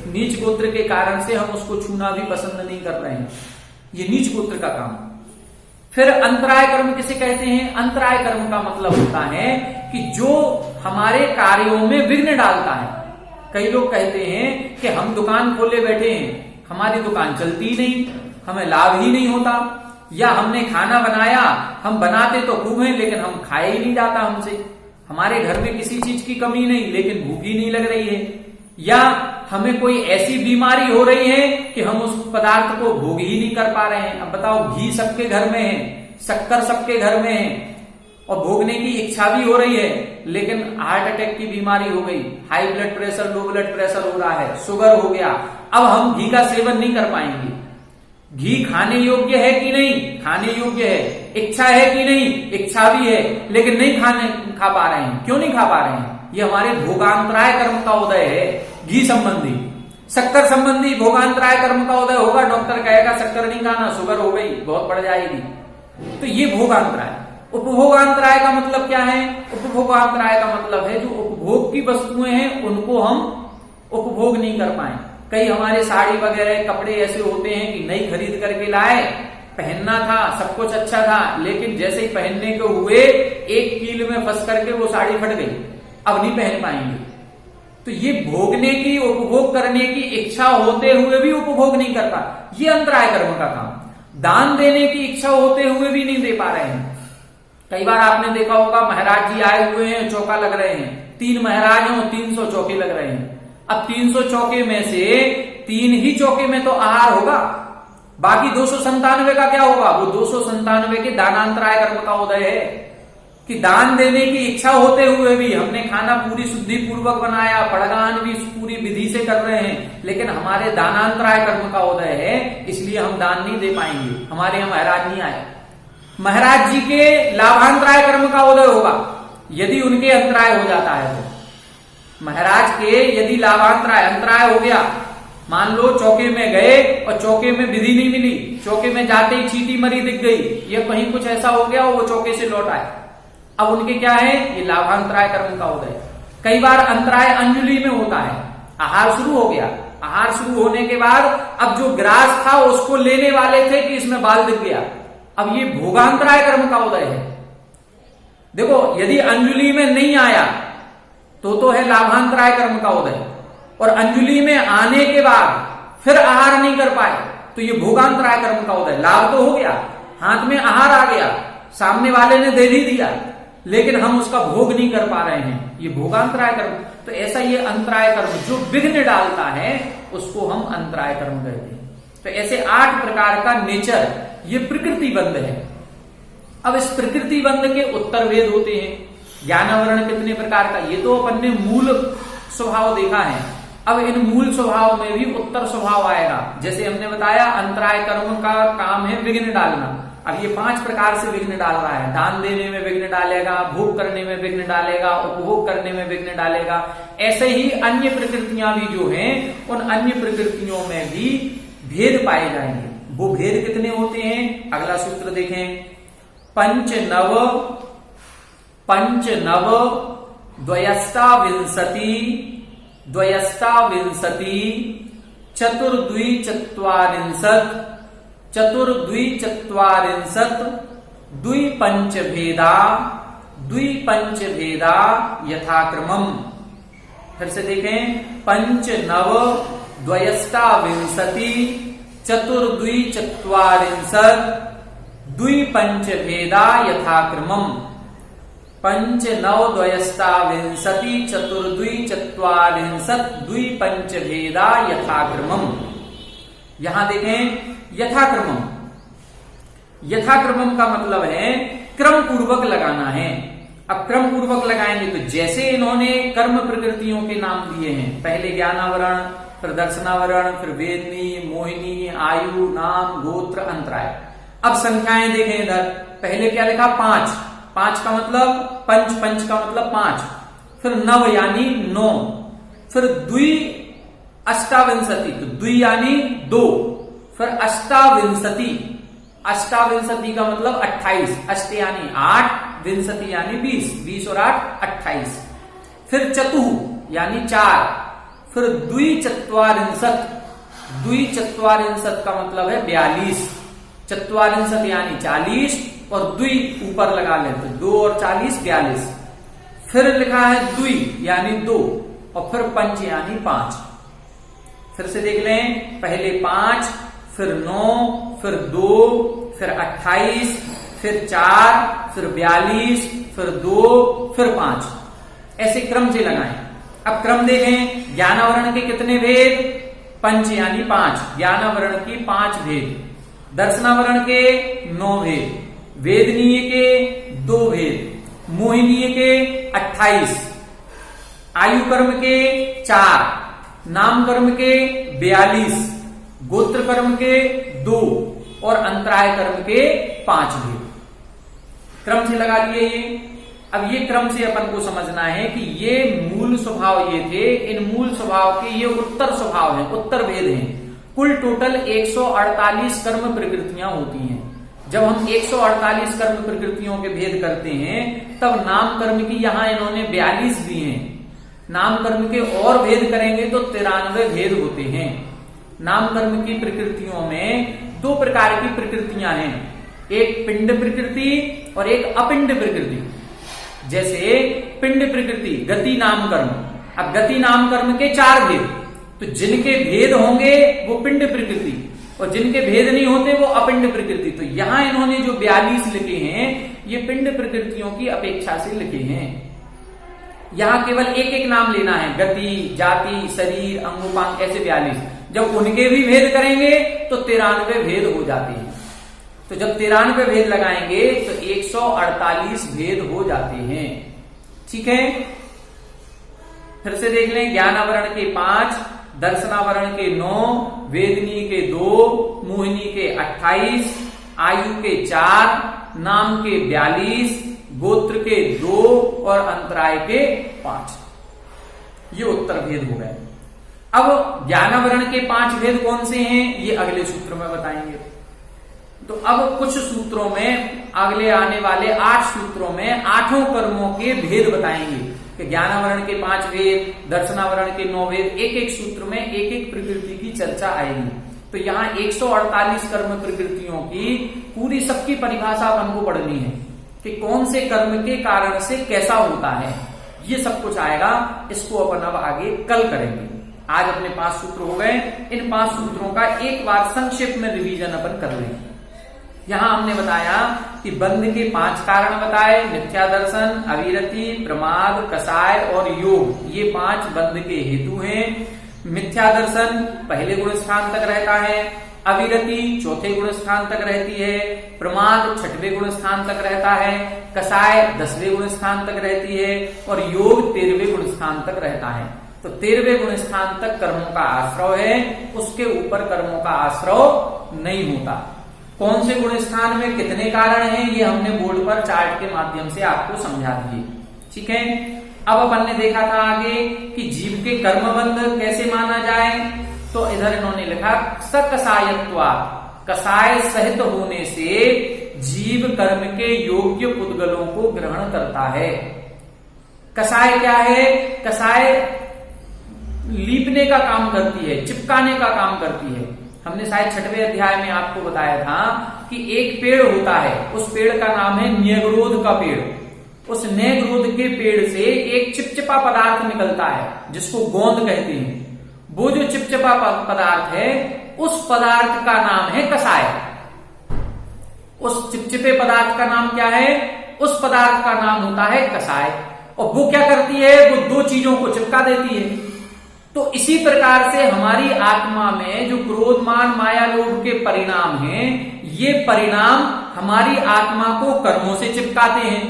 नीच गोत्र के कारण से हम उसको छूना भी पसंद नहीं कर रहे हैं। ये नीच गोत्र का काम। फिर अंतराय कर्म किसे कहते हैं? अंतराय कर्म का मतलब होता है कि जो हमारे कार्यों में विघ्न डालता है। कई लोग कहते हैं कि हम दुकान खोले बैठे हैं, हमारी दुकान चलती ही नहीं, हमें लाभ ही नहीं होता, या हमने खाना बनाया, हम बनाते तो खूब है लेकिन हम खाए ही नहीं जाता हमसे, हमारे घर में किसी चीज की कमी नहीं लेकिन भूख ही नहीं लग रही है, या हमें कोई ऐसी बीमारी हो रही है कि हम उस पदार्थ को भोग ही नहीं कर पा रहे हैं। अब बताओ, घी सबके घर में है, शक्कर सबके घर में है और भोगने की इच्छा भी हो रही है, लेकिन हार्ट अटैक की बीमारी हो गई, high blood pressure, low blood pressure हो रहा है, शुगर हो गया, अब हम घी का सेवन नहीं कर पाएंगे। घी खाने योग्य है कि नहीं? खाने योग्य है। इच्छा है कि नहीं? इच्छा भी है, लेकिन नहीं खा पा रहे हैं। क्यों नहीं खा पा रहे हैं? ये हमारे भोगांतराय कर्म का उदय है। घी संबंधी, शक्कर संबंधी भोगांतराय कर्म का उदय होगा। डॉक्टर कहेगा शक्कर नहीं खाना, शुगर हो गई, बहुत बढ़ जाएगी, तो ये भोगांतराय। उपभोगांतराय का मतलब क्या है? उपभोगांतराय का मतलब है जो उपभोग की वस्तुएं हैं उनको हम उपभोग नहीं कर पाए। कई हमारे साड़ी वगैरह कपड़े ऐसे होते हैं कि नई खरीद करके लाए, पहनना था, सब कुछ अच्छा था, लेकिन जैसे ही पहनने के हुए एक कील में फंस करके वो साड़ी फट गई, अब नहीं पहन पाएंगे। तो ये भोगने की, उपभोग करने की इच्छा होते हुए भी उपभोग नहीं कर पा, ये अंतराय कर्म का काम। दान देने की इच्छा होते हुए भी नहीं दे पा रहे हैं। कई बार आपने देखा होगा महाराज जी आए हुए हैं, चौका लग रहे हैं, 3 महाराज हैं, 300 चौके लग रहे हैं। अब 300 चौके में से 3 ही चौके में तो आहार होगा, बाकी 297 का क्या होगा? वो 297 के दानांतराय कर्म का उदय है कि दान देने की इच्छा होते हुए भी हमने खाना पूरी शुद्धि पूर्वक बनाया, पड़गान भी पूरी विधि से कर रहे हैं, लेकिन हमारे दानांतराय कर्म का उदय है, इसलिए हम दान नहीं दे पाएंगे। हमारे यहाँ महाराज नहीं आए, महाराज जी के लाभांतराय कर्म का उदय होगा यदि उनके अंतराय हो जाता है तो। महाराज के यदि लाभांतराय अंतराय हो गया, मान लो चौके में गए और चौके में विधि नहीं मिली, चौके में जाते ही चींटी मरी दिख गई, या कहीं कुछ ऐसा हो गया वो चौके से लौट आए, अब उनके क्या है? ये लाभांतराय कर्म का उदय। कई बार अंतराय अंजुलि में होता है, आहार शुरू हो गया, आहार शुरू होने के बाद अब जो ग्रास था उसको लेने वाले थे कि इसमें बाल दिख गया, अब ये भोगांतराय कर्म का उदय है। देखो यदि अंजुलि में नहीं आया तो है लाभांतराय कर्म का उदय, और अंजुलि में आने के बाद फिर आहार नहीं कर पाए तो ये भोगांतराय कर्म का उदय। लाभ तो हो गया, हाथ में आहार आ गया, सामने वाले ने दे भी दिया, लेकिन हम उसका भोग नहीं कर पा रहे हैं, ये भोगांतराय कर्म। तो ऐसा ये अंतराय कर्म जो विघ्न डालता है उसको हम अंतराय कर्म कहते हैं। तो ऐसे 8 प्रकार का नेचर, ये प्रकृति बंध है। अब इस प्रकृति बंध के उत्तर वेद होते हैं। ज्ञानावरण कितने प्रकार का? ये तो अपन ने मूल स्वभाव देखा है। अब इन मूल स्वभाव में भी उत्तर स्वभाव आएगा। जैसे हमने बताया अंतराय कर्म का काम है विघ्न डालना। अब ये 5 प्रकार से विघ्न डाल रहा है। दान देने में विघ्न डालेगा, भोग करने में विघ्न डालेगा, उपभोग करने में विघ्न डालेगा। ऐसे ही अन्य प्रकृतियां भी जो हैं, उन अन्य प्रकृतियों में भी भेद पाए जाएंगे। वो भेद कितने होते हैं? अगला सूत्र देखें। पंच नव द्वयस्ताविंशति चतुर्द्विचत्वारिंशत् द्विपंचभेदा यथाक्रमम्। फिर से देखें, 5 9 द्वयस्ताविंशति चतुर्द्विचत्वारिंशत् द्विपंचभेदा यथाक्रमम्। 5 9 द्वयस्ताविंशति चतुर्द्विचत्वारिंशत् द्विपंचभेदा यथाक्रमम्। यहां देखें यथाक्रमम्। यथाक्रमम् का मतलब है क्रम पूर्वक लगाना है। अब क्रम पूर्वक लगाएंगे तो जैसे इन्होंने कर्म प्रकृतियों के नाम दिए हैं, पहले ज्ञानावरण, फिर दर्शनावरण, फिर वेदनी, मोहिनी, आयु, नाम, गोत्र, अंतराय। अब संख्याएं देखें इधर। पहले क्या लिखा? 5। 5 का मतलब पंच, पंच का मतलब 5। फिर नव यानी 9। फिर द्वि अष्टाविंशति, तो द्वि यानी 2। फिर अष्टाविंशति, अष्टाविंशति का मतलब 28। अष्ट यानी 8, विंशति यानी 20। 20 और 8 28। फिर चतु यानी 4। फिर द्विचत्वारिंशत्, द्विचत्वारिंशत् का मतलब है 42। चत्वारिंशत् यानी 40 और द्वि ऊपर लगा लेते, 2 और 40 42। फिर लिखा है द्वि यानी 2 और फिर पंच यानी 5। फिर से देख लें, पहले 5, फिर 9, फिर 2, फिर 28, फिर 4, फिर 42, फिर 2, फिर 5। ऐसे क्रम से लगाएं। अब क्रम देखें, ज्ञानावरण के कितने भेद? पंच यानी 5, ज्ञानावरण की 5 भेद। दर्शनावरण के 9 भेद, वेदनीय के 2 भेद, मोहिनीय के 28, आयु कर्म के 4, नाम कर्म के 42, गोत्र कर्म के 2 और अंतराय कर्म के 5 भेद। क्रम से लगा लिए ये। अब ये क्रम से अपन को समझना है कि ये मूल स्वभाव ये थे, इन मूल स्वभाव के ये उत्तर स्वभाव हैं, उत्तर भेद हैं। कुल टोटल 148 कर्म प्रकृतियां होती हैं। जब हम 148 कर्म प्रकृतियों के भेद करते हैं तब नाम कर्म की यहां इन्होंने 42 दी हैं। नाम कर्म के और भेद करेंगे तो 93 भेद होते हैं। नाम कर्म की प्रकृतियों में 2 प्रकार की प्रकृतियां हैं, एक पिंड प्रकृति और एक अपिंड प्रकृति। जैसे पिंड प्रकृति, गति नाम कर्म। अब गति नाम कर्म के 4 भेद, तो जिनके भेद होंगे वो पिंड प्रकृति और जिनके भेद नहीं होते वो अपिंड प्रकृति। तो यहां इन्होंने जो 42 लिखे हैं ये पिंड प्रकृतियों की अपेक्षा से लिखे हैं। यहां केवल एक एक नाम लेना है, गति, जाति, शरीर, अंगोपांग, ऐसे 42। जब उनके भी भेद करेंगे तो 93 भेद हो जाते हैं। तो जब 93 भेद लगाएंगे तो 148 भेद हो जाते हैं। ठीक है, फिर से देख लें। ज्ञानावरण के 5, दर्शनावरण के 9, वेदनी के 2, मोहिनी के 28, आयु के 4, नाम के 42, गोत्र के 2 और अंतराय के 5। ये उत्तर भेद हो गए। अब ज्ञानावरण के 5 भेद कौन से हैं ये अगले सूत्र में बताएंगे। तो अब कुछ सूत्रों में, अगले आने वाले 8 सूत्रों में 8 कर्मों के भेद बताएंगे कि ज्ञानावरण के 5 भेद, दर्शनावरण के 9 भेद, एक एक सूत्र में एक एक प्रकृति की चर्चा आएगी। तो यहाँ 148 कर्म प्रकृतियों की पूरी सबकी परिभाषा अपन को पढ़नी है कि कौन से कर्म के कारण से कैसा होता है, ये सब कुछ आएगा। इसको अपन अब आगे कल करेंगे। आज अपने 5 सूत्र हो गए। इन 5 सूत्रों का एक बार संक्षिप्त में रिवीजन अपन कर लेंगे। यहां हमने बताया कि बंध के 5 कारण बताए, मिथ्या दर्शन, अविरति, प्रमाद, कसाय और योग। ये 5 बंध के हेतु हैं। मिथ्या दर्शन पहले गुण स्थान तक रहता है, अविरति 4थे गुण स्थान तक रहती है, प्रमाद 6वें गुण स्थान तक रहता है, कसाय 10वें गुण स्थान तक रहती है और योग 13वें गुण स्थान तक रहता है। तो 13वें गुण स्थान तक कर्मों का आश्रय है, उसके ऊपर कर्मों का आश्रय नहीं होता। कौन से गुण स्थान में कितने कारण हैं ये हमने बोर्ड पर चार्ट के माध्यम से आपको समझा दिए। ठीक है, अब अपन ने देखा था आगे कि जीव के कर्मबंध कैसे माना जाए। तो इधर इन्होंने लिखा सकसायत्वा, कसाय सहित होने से जीव कर्म के योग्य पुद्गलों को ग्रहण करता है। कसाय क्या है? कसाय लीपने का काम करती है, चिपकाने का काम करती है। हमने शायद 6वें अध्याय में आपको बताया था कि एक पेड़ होता है, उस पेड़ का नाम है न्यग्रोध का पेड़। उस न्यग्रोध के पेड़ से एक चिपचिपा पदार्थ निकलता है जिसको गोंद कहते हैं। वो जो चिपचिपा पदार्थ है उस पदार्थ का नाम है कसाय। उस चिपचिपे पदार्थ का नाम क्या है? उस पदार्थ का नाम होता है कसाय। और वो क्या करती है? वो 2 चीजों को चिपका देती है। तो इसी प्रकार से हमारी आत्मा में जो क्रोध, मान, माया, लोभ के परिणाम हैं, ये परिणाम हमारी आत्मा को कर्मों से चिपकाते हैं।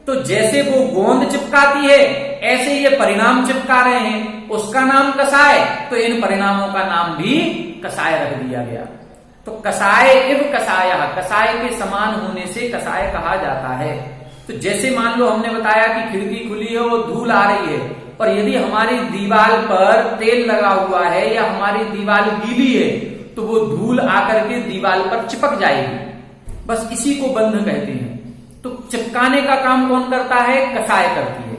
तो जैसे वो गोंद चिपकाती है ऐसे ये परिणाम चिपका रहे हैं, उसका नाम कसाय। तो इन परिणामों का नाम भी कसाय रख दिया गया। तो कसाय इव कसाय, कसाय के समान होने से कसाय कहा जाता है। तो जैसे मान लो हमने बताया कि खिड़की खुली है और धूल आ रही है, और यदि हमारी दीवार पर तेल लगा हुआ है या हमारी दीवार गीली है तो वो धूल आकर के दीवार पर चिपक जाएगी। बस इसी को बंध कहते हैं। तो चिपकाने का काम कौन करता है? कसाय करती है।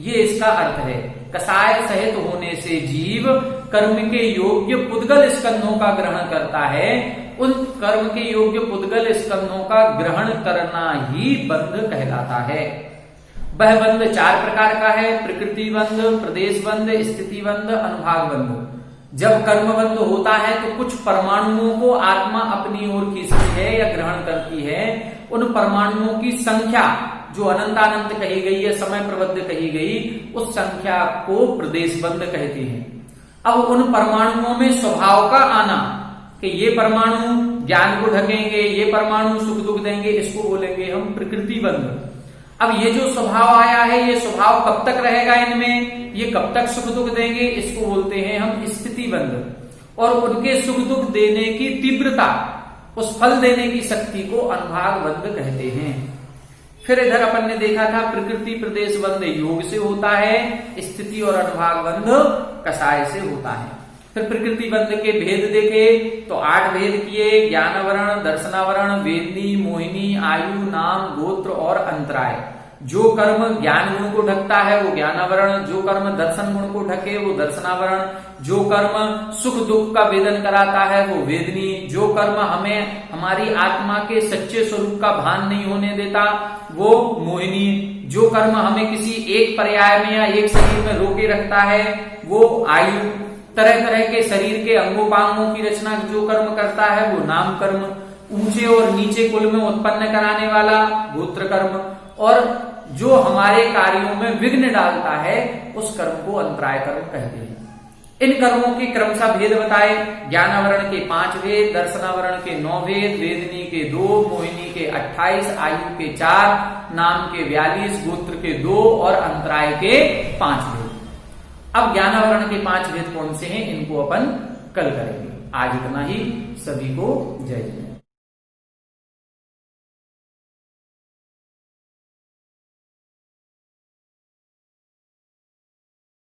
ये इसका अर्थ है। कसाय सहित होने से जीव कर्म के योग्य पुद्गल स्कंधों का ग्रहण करता है। उन कर्म के योग्य पुद्गल स्कंधों का ग्रहण करना ही बंध कहलाता है। वह बंध 4 प्रकार का है: प्रकृति बंध, प्रदेश बंध, स्थिति बंध, अनुभाग बंध। जब कर्म बंध होता है तो कुछ परमाणुओं को आत्मा अपनी ओर खींचती है या ग्रहण करती है। उन परमाणुओं की संख्या जो अनंतानंत कही गई है, समय प्रबद्ध कही गई, उस संख्या को प्रदेश बंध कहते हैं। अब उन परमाणुओं में स्वभाव का आना कि ये परमाणु ज्ञान को ढकेंगे, ये परमाणु सुख दुख देंगे, इसको बोलेंगे हम प्रकृति बंध। अब ये जो स्वभाव आया है, ये स्वभाव कब तक रहेगा इनमें, ये कब तक सुख दुख देंगे, इसको बोलते हैं हम स्थिति बंध। और उनके सुख दुख देने की तीव्रता, उस फल देने की शक्ति को अनुभाग बंध कहते हैं। फिर इधर अपन ने देखा था प्रकृति प्रदेश बंध योग से होता है, स्थिति और अनुभाग बंध कसाय से होता है। फिर प्रकृति बंध के भेद देखे तो 8 भेद किए: ज्ञानावरण, दर्शनावरण, वेदनी, मोहिनी, आयु, नाम, गोत्र और अंतराय। जो कर्म ज्ञान गुण को ढकता है वो ज्ञानावरण, जो कर्म दर्शन गुण को ढके वो दर्शनावरण, जो कर्म सुख दुख का वेदन कराता है वो वेदनी, जो कर्म हमें हमारी आत्मा के सच्चे स्वरूप का भान नहीं होने देता वो मोहिनी, जो कर्म हमें किसी एक पर्याय में या एक शरीर में रोके रखता है वो आयु, तरह तरह के शरीर के अंगोपांगों की रचना जो कर्म करता है वो नाम कर्म, ऊंचे और नीचे कुल में उत्पन्न कराने वाला गोत्र कर्म, और जो हमारे कार्यों में विघ्न डालता है उस कर्म को अंतराय कर्म कहते हैं। इन कर्मों के क्रमशः भेद बताए। ज्ञानावरण के 5 भेद, दर्शनावरण के 9 भेद, वेदनी के 2, मोहिनी के 28, आयु के 4, नाम के 42, गोत्र के 2 और अंतराय के 5 भेद। अब ज्ञानावरण के 5 भेद कौन से हैं, इनको अपन कल करेंगे। आज इतना ही। सभी को जय जय।